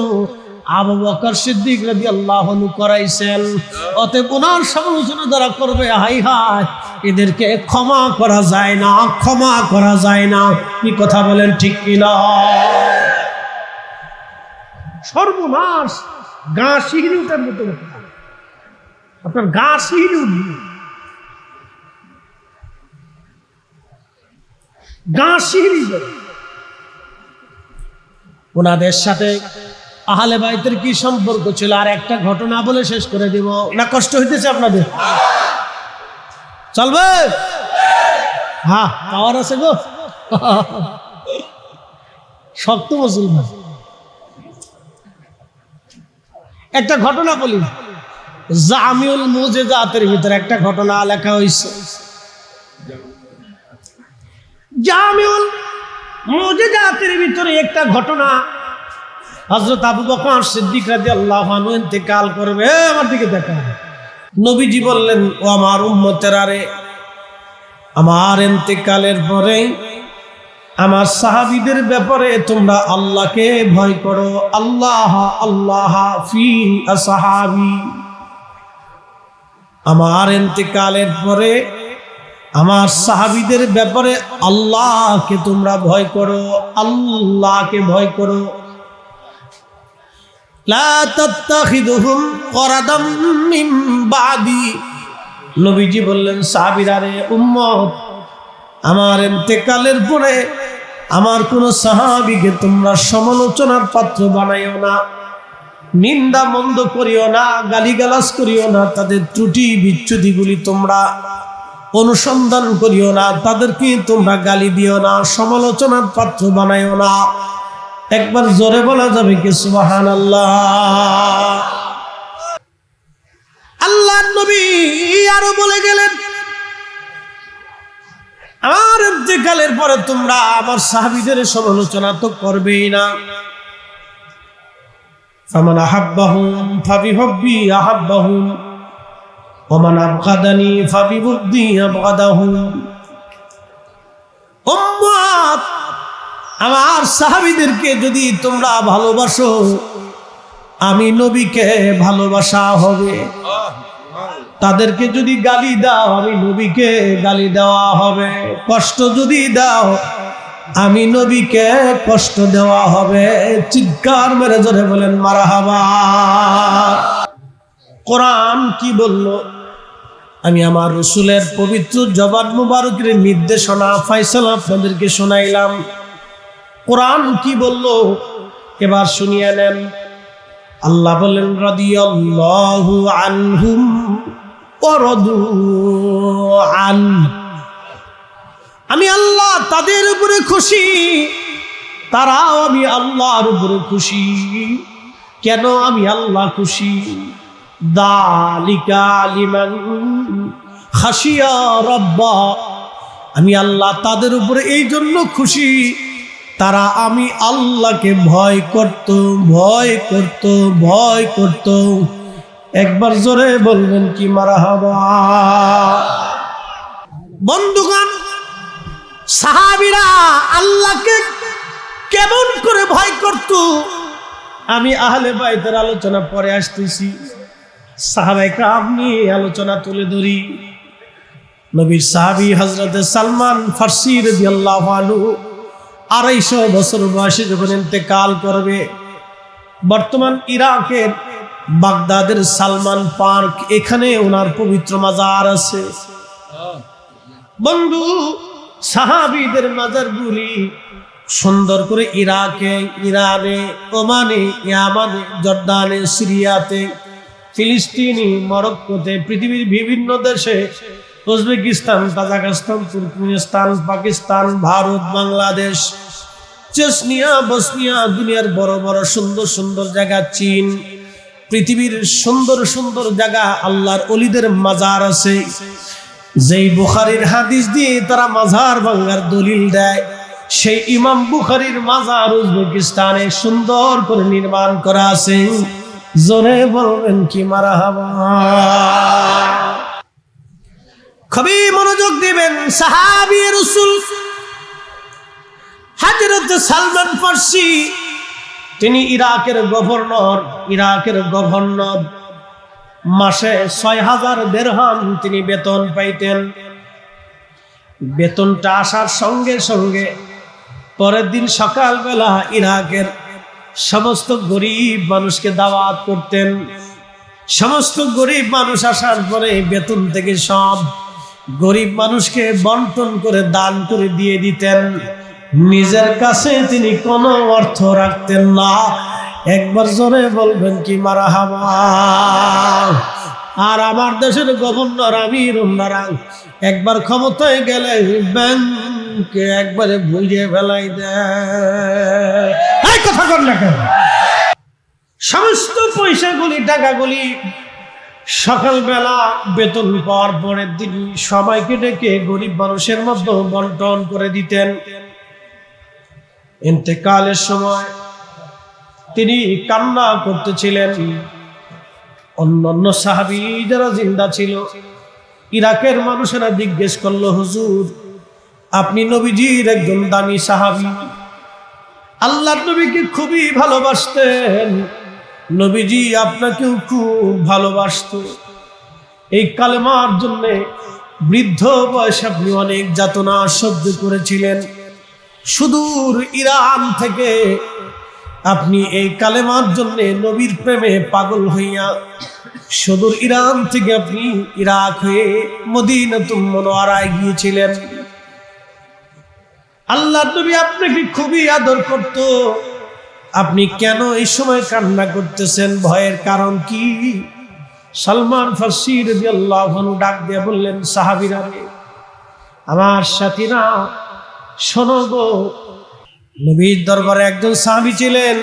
আবু বকর সিদ্দিক রাদিয়াল্লাহু আনহু করাইছেন। অতএব ওনার সমালোচনা যারা করবে, হাই হাই, এদেরকে ক্ষমা করা যায় না, ক্ষমা করা যায় না। কি কথা বলেন ঠিক কিনা? সর্বনাশ। গা শিহরি উঠার মতো কথা, আপনার গা শিহরি উঠবে, গা শিহরি যাবে। ওনাদের সাথে আহলে বাইতের কি সম্পর্ক ছিল আর একটা ঘটনা বলে শেষ করে দিব, না কষ্ট হইতেছে আপনাদের? চলবে? হ্যাঁ, পাওয়ার আছে গো, শক্ত মুসলমান। একটা ঘটনা বলি, জামিউল মুজিজাতের ভিতরে একটা ঘটনা লেখা হয়েছে। জামিউল মুজিজাতের ভিতরে একটা ঘটনা, হযরত আবু বকর সিদ্দিক রাদিয়াল্লাহু আনহু ইন্তেকাল করবে। আমার দিকে দেখা, নবীজি বললেন, ও আমার উম্মতেরা রে, আমার ইন্তেকালের পরে আমার সাহাবীদের ব্যাপারে তোমরা আল্লাহকে ভয় করো। আল্লাহ আল্লাহ ফি আসহাবি। আমার ইন্তেকালের পরে আমার সাহাবীদের ব্যাপারে আল্লাহকে তোমরা ভয় করো, আল্লাহকে ভয় করো। লা তাত্তাখিদুহুম করাদাম মিন বাদি। নবীজি বললেন, সাহাবীরা রে, উম্মত, আমার ইন্তেকালের পরে আমার কোন সাহাবীকে তোমরা সমালোচনার পাত্র বানাইও না, নিন্দা মন্দ করিও না, গালিগালাজ করিও না, তাদের ত্রুটি বিচ্যুতিগুলি তোমরা অনুসন্ধান করিও না, তাদেরকে তোমরা গালি দিও না, সমালোচনার পাত্র বানাইও না। একবার জোরে বলা যাবে কি সুবহানাল্লাহ? আল্লাহর নবী আরো বলে গেলেন, আমার ইন্তেকালের পরে তোমরা আমার সাহাবীদের সমালোচনা তো করবেই না। ফামান আহাব্বাহুম ফাবিহুব্বি আহাব্বাহুম ওয়া মান আবগাদানি ফাবিবুগদি আবগাদাহুম। উম্মত, আমার সাহাবীদেরকে যদি তোমরা ভালোবাসো, আমি নবীকে ভালোবাসা হবে। তাদেরকে যদি গালি দাও, আমি নবীকে গালি দেওয়া হবে। কষ্ট যদি দাও, আমি নবীকে কষ্ট দেওয়া হবে। চিৎকার মেরে জোরে বলেন মারহাবা। কোরআন কি বলল? আমি আমার রাসূলের পবিত্র জবান মুবারকের নির্দেশনা ফয়সালা আপনাদেরকে শোনাইলাম। কোরআন কি বলল এবার শুনিয়ে নেন। আল্লাহ বলেন, রাদিয়াল্লাহু আনহুম ওয়া রাদু আন। আমি আল্লাহ তাদের উপরে খুশি, তারাও আমি আল্লাহর উপরে খুশি। কেন আমি আল্লাহ খুশি? যালিকা লিমান খাশিয়া রাব্বা। আমি আল্লাহ তাদের উপরে এই জন্য খুশি, তারা আমি আল্লাহকে ভয় করত, ভয় করত, ভয় করত। একবার জোরে বলবেন কি মারহাবা। বন্ধুগণ, সাহাবীরা আল্লাহকে কেমন করে ভয় করত, আমি আহলে বাইতের আলোচনা পরে আসতেছি। সাহাবায়ে কেরাম নিয়ে আলোচনা তুলে ধরি। নবীর সাহাবী হযরত সালমান ফারসি রাদিয়াল্লাহু আনহু 250 বছর বয়সে যখন ইন্তেকাল করবে, বর্তমান ইরাকের বাগদাদের সালমান পার্ক, এখানে ওনার পবিত্র মাজার আছে। বন্ধু, সাহাবীদের মাজারগুলি সুন্দর করে ইরাকে, ইরানে, ওমানে, ইয়ামানে, জর্দানে, সিরিয়াতে, ফিলিস্তিনি, মরক্কোতে, পৃথিবীর বিভিন্ন দেশে, Uzbekistan, Kazakhstan, Turkmenistan, Pakistan, Bharat, Bangladesh, Chechnya, Bosnia, দুনিয়ার বড় বড় সুন্দর সুন্দর জায়গা, চীন, পৃথিবীর সুন্দর সুন্দর জায়গা আল্লাহর ওলিদের মাজার আছে। যেই বুখারীর হাদিস দিয়ে তারা মাজার ভাঙার দলিল দেয়, সেই ইমাম বুখারীর মাজার উজবেকিস্তানে সুন্দর করে নির্মাণ করা আছে। জোরে বলবেন কি মারহাবা। খুবই মনোযোগ দিবেন। সাহাবী রাসূল হযরত সালমান ফারসি, তিনি ইরাকের গভর্নর। মাসে 6000 দিরহাম তিনি বেতন পাইতেন। বেতনটা আসার সঙ্গে সঙ্গে পরের দিন সকালবেলা ইরাকের সমস্ত গরিব মানুষকে দাওয়াত করতেন। সমস্ত গরিব মানুষ আসার পরে বেতন থেকে সব গরিব মানুষকে বন্টন করে দান করে দিয়ে দিতেন। নিজের কাছে তিনি কোনো অর্থ রাখতেন না। একবার জোরে বলবেন কি মারহাবা। আর আমার দেশের গভর্নর আমির উন্নয়ন একবার ক্ষমতায় গেলে ব্যাংকে একবারে বুঝে ফেলাই দেয়। এই কথা কর না কেন? সমস্ত পয়সাগুলি টাকাগুলি সকালবেলা বেতন পাওয়ার পরের দিন সবাইকে ডেকে গরিব মানুষের মধ্যে বন্টন করে দিতেন। ইন্তেকালের সময় তিনি কান্না করতেছিলেন। অন্যান্য সাহাবী যারা জিন্দা ছিল, ইরাকের মানুষেরা জিজ্ঞেস করলো, হুজুর আপনি নবীজির একজন দামি সাহাবী, আল্লাহর নবীকে খুবই ভালোবাসতেন, নবীজি আপনাকেও খুব ভালোবাসত। এই কালেমার জন্য বৃদ্ধ বয়সে আপনি অনেক যাতনা সহ্য করেছিলেন। সুদূর ইরান থেকে আপনি এই কালেমার জন্য নবীর প্রেমে পাগল হইয়া সুদূর ইরান থেকে আপনি ইরাক হয়ে মদিনাতুল মুনাওয়ারায় গিয়েছিলেন। আল্লাহর নবী আপনাকে খুবই আদর করত। আপনি কেন এই সময় কান্না করতেছেন? ভয়ের কারণ কি? সালমান ফারসি রাদিয়াল্লাহু আনহু ডাক দিয়ে বললেন, সাহাবীরা রে, আমার সাথীরা শোনো গো, নবীর দরবারে একজন সাহাবী ছিলেন,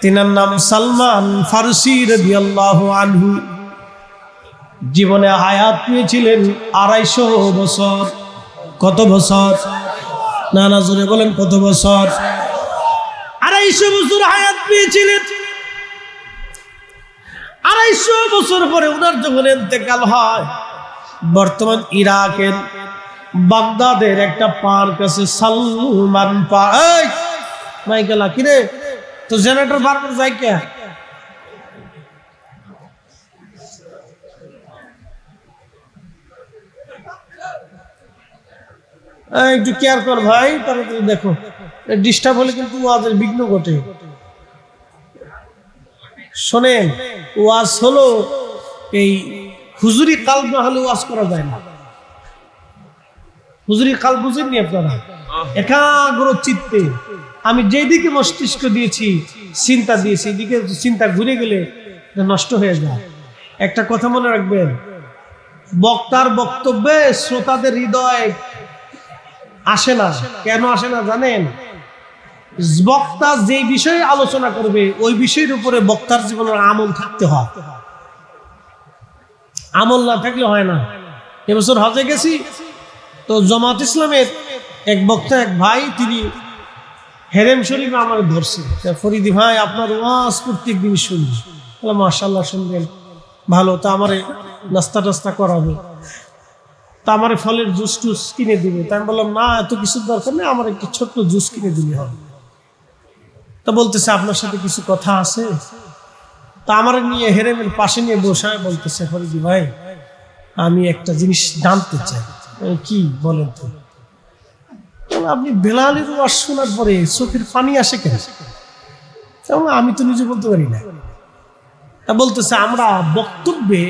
তিনার নাম সালমান ফারসি রাদিয়াল্লাহু আনহু। জীবনে হায়াত পেয়েছিলেন 250 বছর। কত বছর? না না জোরে বলেন, কত বছর? 250 বছর হায়াত পেয়েছিলেন। 250 বছর পরে ওনার যখন ইন্তেকাল হয়, বর্তমান ইরাকের বাগদাদের একটা পার্ক আছে, সালমান পার্ক। মাইকেলা কিরে তো জেনারেটর বারবার যাই কে? একটু কেয়ার কর ভাই, তাড়াতাড়ি দেখো, ডিস্টার্ব হলে কিন্তু ওয়াজের বিঘ্ন ঘটে। শোনেন, ওয়াজ হলো এই হুজুরি কাল না হলে ওয়াজ করা যায় না। হুজুরি কাল বুঝেননি আপনারা? একাগ্র চিত্তে আমি যেদিকে মস্তিষ্ক দিয়েছি, চিন্তা দিয়েছি, এদিকে চিন্তা ঘুরে গেলে নষ্ট হয়ে যায়। একটা কথা মনে রাখবেন, বক্তার বক্তব্যে শ্রোতাদের হৃদয় আসে না। কেন আসে না জানেন? বক্তা যে বিষয়ে আলোচনা করবে ওই বিষয়ের উপরে বক্তার জীবনের আমল থাকতে হয়। আমল না থাকলে হয় না। এবছর হজে গেছি তো জামাত ইসলামের এক বক্তা, এক ভাই, তিনি হেরেম শরীফে আমার ধরছে, ফরিদি ভাই আপনার ওয়াজ প্রত্যেক দিন শুনি। মাশাআল্লাহ, শুনবেন ভালো, তা আমারে নাস্তা টাস্তা করাবে, তা আমার ফলের জুস টুস কিনে দিবে। তা আমি বললাম, না এত কিছু দরকার নেই, আমার একটু ছোট্ট জুস কিনে দিলে হবে। তা বলতেছে, আপনার সাথে কিছু কথা আছে। তা আমার নিয়ে হেরেমের পাশে নিয়ে বসায় বলতেছে, ফরিদি ভাই আমি একটা জিনিস জানতে চাই। কি বলেন তো? আপনি বেলালের ওয়াজ শোনার পরে চোখের পানি আসে কেন? আমি তো নিজে বলতে পারি না। তা বলতেছে, আমরা বক্তব্যে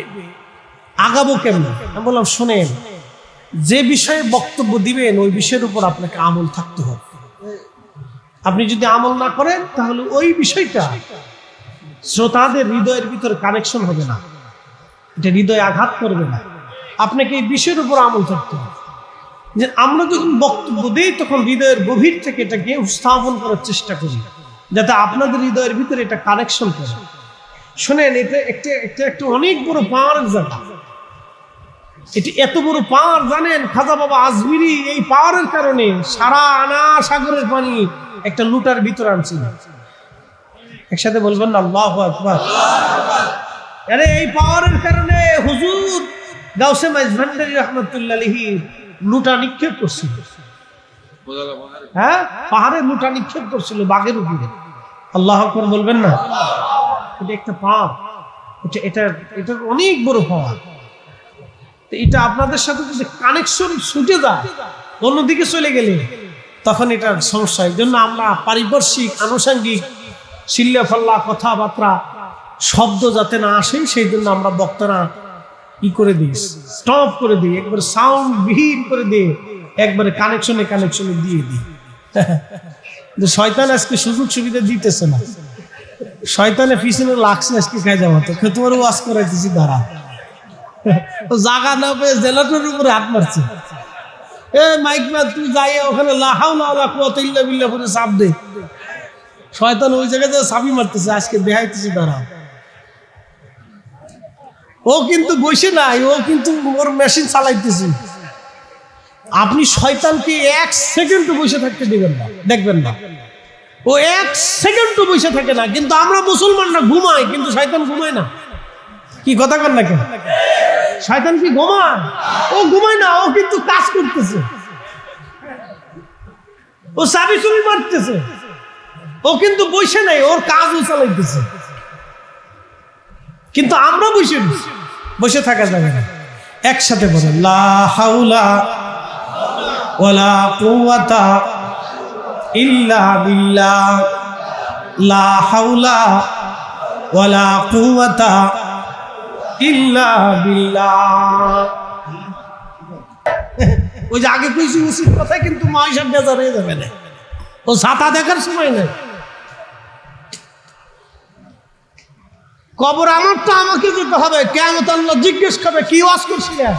আগাবো কেমন? আমি বললাম, শোনেন, যে বিষয়ে বক্তব্য দিবেন ওই বিষয়ের উপর আপনাকে আমল থাকতে হবে। আপনি যদি আমল না করেন তাহলে ওই বিষয়টা শ্রোতাদের হৃদয়ের ভিতরে কানেকশন হবে না, এটা হৃদয়ে আঘাত করবে না। আপনাকে এই বিষয়ের উপর আমল থাকতে হবে। যে আমরা যখন বক্তব্য দিই তখন হৃদয়ের গভীর থেকে এটাকে উপস্থাপন করার চেষ্টা করি, যাতে আপনাদের হৃদয়ের ভিতরে এটা কানেকশন করে। শোনেন, এটা একটা অনেক বড় পাওয়ারের জায়গা। এটি এত বড় পাওয়ার জানেন, খাজা বাবা আজমিরি এই পাওয়ারের কারণে সারা আনা সাগরের পানি একটা লুটার ভিতরে আনছিল। একসাথে বলবেন না আল্লাহু আকবার। আরে এই পাওয়ারের কারণে হুজুর গাউসে মাইজভান্ডারী রাহমাতুল্লাহ আলাইহি লুটা নিক্ষেপ করছিল। হ্যাঁ, পাহাড়ে লুটা নিক্ষেপ করছিল বাঘের উপরে। আল্লাহু আকবার বলবেন না? এটা একটা পাওয়ার, এটা অনেক বড় পাওয়ার। এটা আপনাদের সাথে যদি কানেকশন ছুটে যায়, অন্যদিকে চলে গেলে তখন এটার সমস্যা। এই জন্য আমরা পারিপার্শ্বিক আনুষঙ্গিক চিল্লা ফাল্লা কথাবার্তা শব্দ যাতে না আসে সেই জন্য আমরা বক্তারা ই করে দিই, স্টপ করে দিই, একবার সাউন্ড বিহীন করে দিই, একবারে কানেকশনে দিয়ে দিই। শয়তান আজকে সুযোগ সুবিধা দিতেছে না, শয়তানের পিছনে লাগছে আজকে খাই যাওয়া, তো তোমার ওয়াজ করাইতেছি দাঁড়া, জাগা না পেয়ে জেলাটার উপরে হাত মারছে। এ মাইক মা তুই যাই ওখানে লাহাউলা করে চাপ দে, শয়তান ওই জায়গায় চাবি মারতেছে, আজকে দেখাইতেছি দাঁড়া। ও কিন্তু বসে নাই, ও কিন্তু ওর মেশিন চালাইতেছে। আপনি শয়তানকে 1 সেকেন্ড বসে থাকতে দিবেন না, দেখবেন না ও 1 সেকেন্ড বসে থাকে না। কিন্তু আমরা মুসলমানরা ঘুমাই, কিন্তু শয়তান ঘুমায় না। কি কথা কর না কেন? শয়তান কি ঘুমায়? ও ঘুমায় না, ও কিন্তু কাজ করতেছে, ও চাবি চুরি মারতেছে, ও কিন্তু বসে নাই, ওর কাজও চালাইতেছে। কিন্তু আমরা বসে থাকা যাবে না। একসাথে বলেন লা হাওলা ওয়ালা কুওয়াতা ইল্লা বিল্লাহ, লা হাওলা ওয়ালা কুওয়াতা ইল্লা বিল্লাহ। ওই যে আগে কইছি উচিত কথা, কিন্তু মাইশার বেজার হয়ে যাবে না, ও ছাতা দেখার সময় নেই। কবর আমারটা আমাকে যেতে হবে, কিয়ামত আল্লাহ জিজ্ঞেস করবে কি ওয়াজ করছিলেন।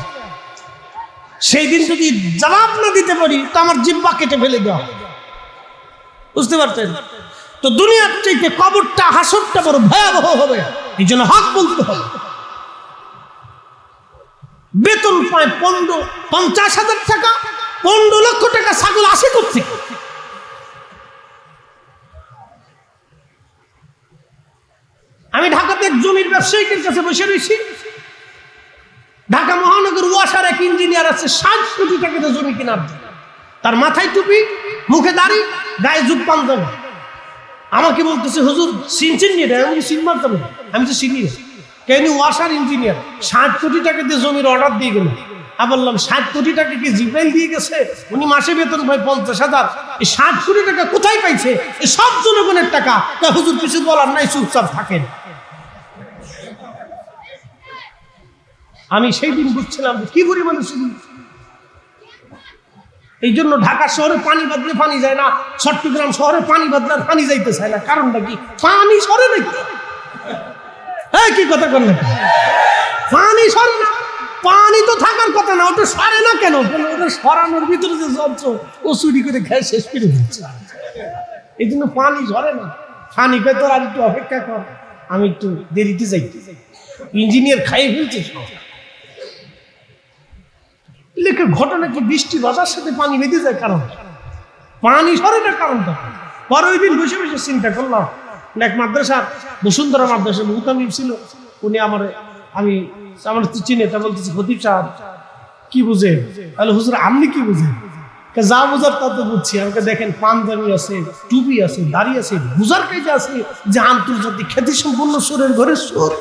সেই দিন যদি জবাব না দিতে পারি তো আমার জিহ্বা কেটে ফেলে দেওয়া, বুঝতে পারছেন? তো দুনিয়ার চাইতে কবরটা, হাসরটা বড় ভয়াবহ হবে, এই জন্য হক বলতে হবে। বেতন পায় 50,000 টাকা, 15 লক্ষ টাকা ছাগল আসে করছে। আমি ঢাকাতে এক জমির ব্যবসায়ীদের কাছে বসে রয়েছি। ঢাকা মহানগর ওয়াসার এক ইঞ্জিনিয়ার আছে, 60 কোটি টাকাতে জমি কেনার জন্য। তার মাথায় টুপি, মুখে দাড়ি, গায়ে জুট পাঞ্জাবি। আমাকে বলতেছে হুজুর চিনছেন নি? আমি চিন মারতাম, আমি তো চিনি না। কেন? ওয়াসার ইঞ্জিনিয়ার, 60 কোটি টাকা দিয়ে জমির অর্ডার দিয়ে গেল। আমি বললাম 60 কোটি টাকা কি জিব্রাইল দিয়ে গেছে? উনি মাসে বেতন পায় 50,000, এই 60 কোটি টাকা কোথায় পাইছে? এই সব জনগণের টাকা। হুজুর কিছু বলার নাই, চুপচাপ থাকেন। আমি সেই দিন বুঝছিলাম কি পরিমাণে শুধু। এই জন্য ঢাকা শহরে পানি বাদলে পানি যায় না, চট্টগ্রাম শহরে পানি বাদলে পানি যাইতে চায় না। কারণটা কি? পানি সরে নাকি? এই কি কথা কর না, পানি সরে না। পানি তো থাকার কথা না, ওটা সরে না কেন? ওটা সরানোর ভিতরে যে যন্ত্র, ও চুরি করে খেয়ে শেষ করে দিচ্ছে। এই জন্য পানি সরে না। পানি কে তোর আর একটু অপেক্ষা কর, আমি একটু দেরিতে যাই। ইঞ্জিনিয়ার খাইয়ে ফেলছে সব। লেখে ঘটনা কি বৃষ্টি বাজার সাথে পানি বেঁধে যায়, কারণ পানি সরে না কারণটা। পরে ওই দিন বসে বসে চিন্তা করলাম, এক মাদ্রাসার বসুন্ধরা মাদ্রাসা মুহতামিম ছিল, উনি আমার চিনে, তা বলতেছে খতিব সাহেব কি বুঝে? তাহলে হুজুর আপনি কি বুঝেন? যা বোঝার তা তো বুঝছি। আমাকে দেখেন পাঞ্জাবি আছে, টুপি আছে, দাড়ি আছে, বুঝার কাজে আছে যে আন্তর্জাতিক খ্যাতি সম্পন্ন সুরের ঘরের সুর।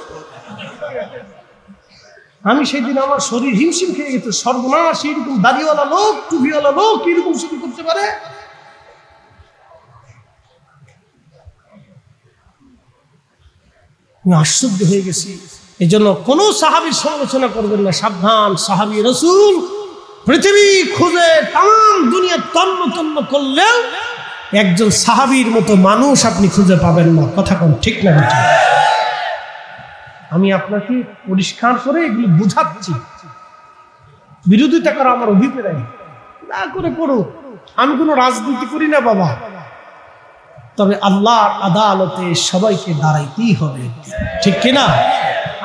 আমি সেই দিন আমার শরীর হিমশিম খেয়ে গেছে, সর্বনাশ, এরকম দাড়িওয়ালা লোক, টুপিওয়ালা লোক এরকম শুরু করতে পারে? আমি আশ্চর্য হয়ে গেছি। এই জন্য কোন সাহাবীর সমালোচনা করবেন না, সাবধান। সাহাবী রাসূল পৃথিবী খুঁজে তাম দুনিয়া তন্ন তন্ন করলেও একজন সাহাবীর মতো মানুষ আপনি খুঁজে পাবেন না। কথা কোন ঠিক না? আমি আপনাকে পরিষ্কার করে এগুলো বুঝাচ্ছি, বিরোধিতা করা আমার অভিপ্রায় না করে করো। আমি কোনো রাজনীতি করি না বাবা, তবে আল্লাহর আদালতে সবাইকে দাঁড়াইতেই হবে, ঠিক কিনা?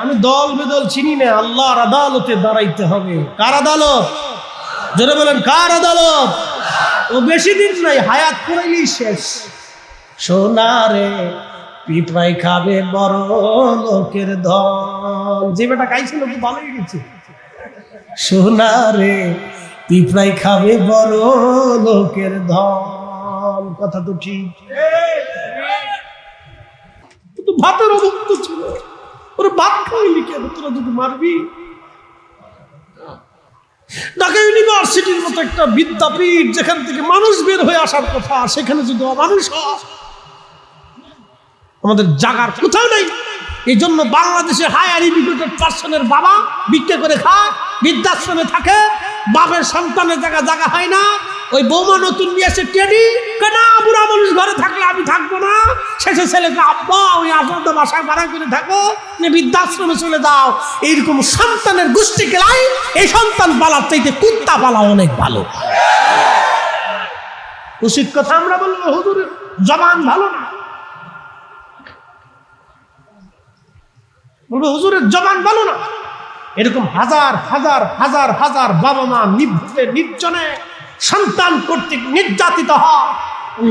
আমি দল বেদল চিনি না, আল্লাহর আদালতে দাঁড়াইতে হবে। কার আদালত? যারা বলেন কার আদালত? ও বেশি দিন নাই, হায়াত পুরাইলেই শেষ। সোনারে পিঁপড়াই খাবে বড় লোকের ধন, যে বেটা গাইছিল তো ভালোই গেছে। সোনারে পিঁপড়াই খাবে বড় লোকের ধন, কথা তো ঠিক। ভাতের অভুক্ত ছিল, ওরা ভাত খাওয়াইলি কেন? তোরা যদি মারবি। ঢাকা ইউনিভার্সিটির মতো একটা বিদ্যাপীঠ, যেখান থেকে মানুষ বের হয়ে আসার কথা, সেখানে যদি অমানুষ আমাদের জাগার কোথাও নেই। এই জন্য বাংলাদেশে হায়ার এডুকেটেড পার্সনের বাবা ভিক্ষা করে খায়, বৃদ্ধাশ্রমে থাকে, বাপের সন্তানের জায়গা হয় না। ওই বৌমা নতুন নিয়ে এসে টেডি না, বুড়া মানুষ ঘরে থাকলে আমি থাকবো না। শেষে ছেলেকে আব্বা ওই আসাদ বাসায় ভাড়া করে থাকো, বৃদ্ধাশ্রমে চলে যাও। এইরকম সন্তানের গোষ্ঠী গেলাই এই সন্তান পালার চাইতে কুত্তা পালা অনেক ভালো। উচিত কথা আমরা বলবো, হুজুরের জবান ভালো না, বলবো হুজুরের জবান ভালো না। এরকম হাজার হাজার হাজার হাজার বাবা মা নির্জনে সন্তান কর্তৃক নির্যাতিত হয়।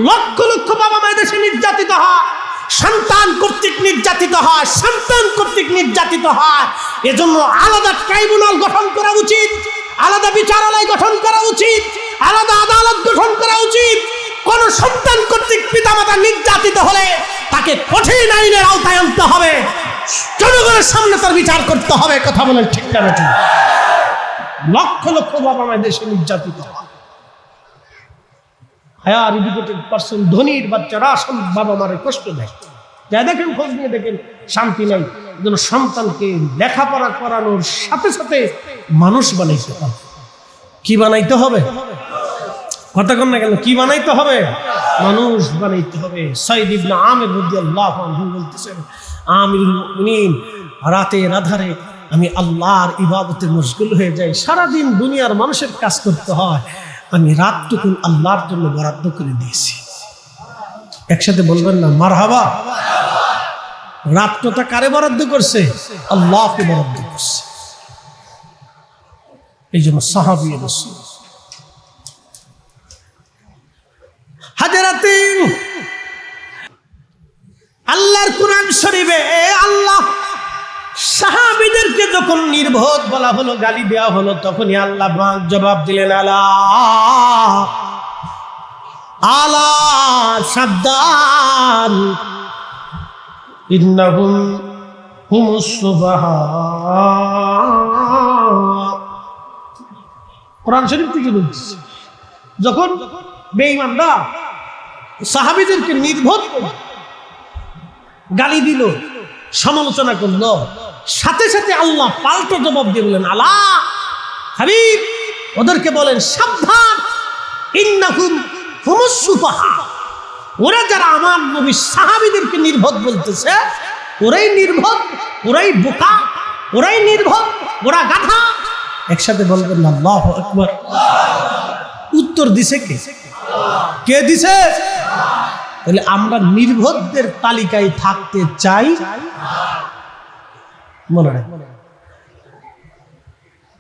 লক্ষ লক্ষ বাবা মা দেশে নির্যাতিত হয়, সন্তান কর্তৃক নির্যাতিত হয়, সন্তান কর্তৃক নির্যাতিত হয়। এজন্য আলাদা ট্রাইব্যুনাল গঠন করা উচিত, আলাদা বিচারালয় গঠন করা উচিত, আলাদা আদালত গঠন করা উচিত। কোন সন্তান কর্তৃক পিতামাতা নির্যাতিত হলে তাকে কঠিন আইনের আওতায় আনতে হবে, জনগণের সামনে তার বিচার করতে হবে। কথা বলেন ঠিক না বেঠিক? লক্ষ লক্ষ বাবা মা দেশে নির্যাতিত হয়। হায়ার এডুকেটেড পার্সন, ধনীর বাচ্চারা বাবা মারে কষ্ট দেয়। যা দেখেন, খোঁজ নিয়ে দেখেন, শান্তি নাই। যেন সন্তানকে লেখাপড়া করানোর সাথে সাথে মানুষ বানাইতে হবে। কি বানাইতে হবে? কথা কন না কেন? কি বানাইতে হবে? মানুষ বানাইতে হবে। সাইদ ইবনে আমির রাদিয়াল্লাহু আনহু বলতেছেন, আমিরুল মুমিনিন, রাতের আধারে আমি আল্লাহর ইবাদতে মশগুল হয়ে যাই। সারাদিন দুনিয়ার মানুষের কাজ করতে হয়, আমি রাতটুকুন আল্লাহর জন্য বরাদ্দ করে দিয়েছি। একসাথে বলবেন না মারহাবা? রাতটা কারে বরাদ্দ করছে? আল্লাহকে বরাদ্দ করছে। এই জন্য সাহাবী রাসূল হাজরাতে আল্লাহর কোরআন শরীফে আল্লাহ সাহাবীদেরকে যখন নির্বোধ বলা হলো, গালি দেওয়া হলো, তখনই আল্লাহ জবাব দিলেন, আলা আলা সাবধান, ইন্নাহুম হুমুস সুফাহা। কোরআন শরীফ থেকে বলছে, যখন বেঈমানরা সাহাবীদেরকে নির্বোধ গালি দিল, সমালোচনা করলো, সাথে সাথে আল্লাহ পাল্টা জবাব দিয়ে বলেন, আলা হাবিব, ওদেরকে বলেন সাবধান, ইন্নাহুম হুমুস সুফাহা। ওরা যারা আমার নবী সাহাবীদেরকে নির্বোধ বলতেছে, ওরাই নির্বোধ, ওরাই বোকা, ওরাই নির্বোধ, ওরা গাধা। একসাথে বলবেন না আল্লাহু আকবার? উত্তর দিছে কে? কে দিছে? তাহলে আমরা নির্বোধদের তালিকায় থাকতে চাই। মনে রাখবেন,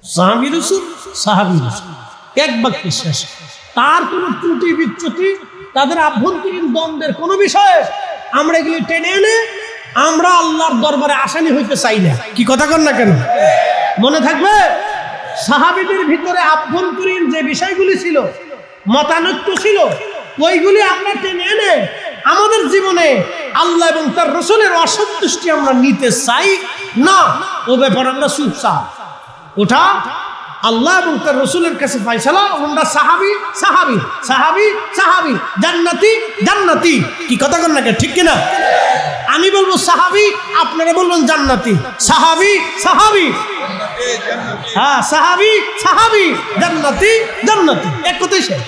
সাহাবী রাসূল, সাহাবী রাসূল এক বাক্যে শেষ। তার কোনো ত্রুটি বিচ্যুতি, তাদের আভ্যন্তরীণ দ্বন্দ্বের কোনো বিষয়ে আমরা এগুলি টেনে এনে আমরা আল্লাহর দরবারে আসানি হইতে চাই না। কি কথা কন না কেন? মনে থাকবে, সাহাবীদের ভিতরে আভ্যন্তরীণ যে বিষয়গুলি ছিল, মতানৈক্য ছিল, ওইগুলি আমরা টেনে এনে আমাদের জীবনে আল্লাহ এবং তার রাসূলের অসন্তুষ্টি আমরা নিতে চাই না। ও ব্যাপার আমরা চুপচাপ। ওটা আল্লাহ এবং তার রাসূলের কাছে ফয়সালা। আমরা সাহাবী সাহাবী সাহাবী সাহাবী, জান্নাতি জান্নাতি। কি কথা কন না কেন? ঠিক কিনা? আমি বলবো সাহাবী, আপনারা বলবেন জান্নাতি। সাহাবী সাহাবী, হ্যাঁ সাহাবী সাহাবী, জান্নাতি জান্নাতি, এক কথাই শেষ।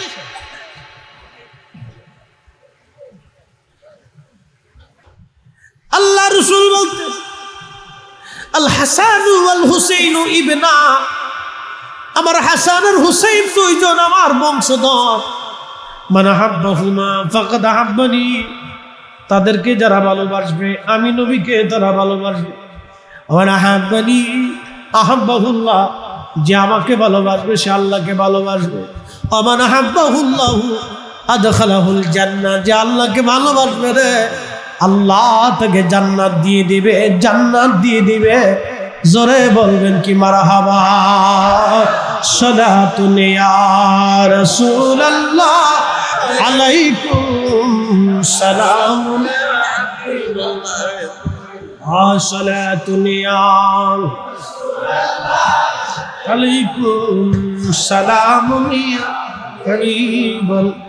আল্লাহ রাসূল বলতে, আল হাসান ওয়াল হুসাইন ইবনা, আমার হাসান আর হুসাইন দুইজন আমার বংশধর। মান আহাব্বাহুমা ফাকাদ আহাব্বানি, তাদেরকে যারা ভালোবাসবে আমি নবীকে তারা ভালোবাসবে। ওয়া আহাব্বানি আহাব্বাহুল্লাহ, যে আমাকে ভালোবাসবে সে আল্লাহকে ভালোবাসবে। ওয়া মান আহাব্বাহুল্লাহু আদখালাহুল জান্নাহ, যে আল্লাহকে ভালোবাসবে রে আল্লাহ তাকে জান্নাত দিয়ে দিবে, জান্নাত দিয়ে দিবে। জোরে বলবেন কি মারহাবা? সালাতুন ইয়া রাসূলুল্লাহ আলাইকুম সালামুন, সালাতুন ইয়া রাসূলুল্লাহ আলাইকুম সালামুন ইয়া হাবিবাল্লাহ।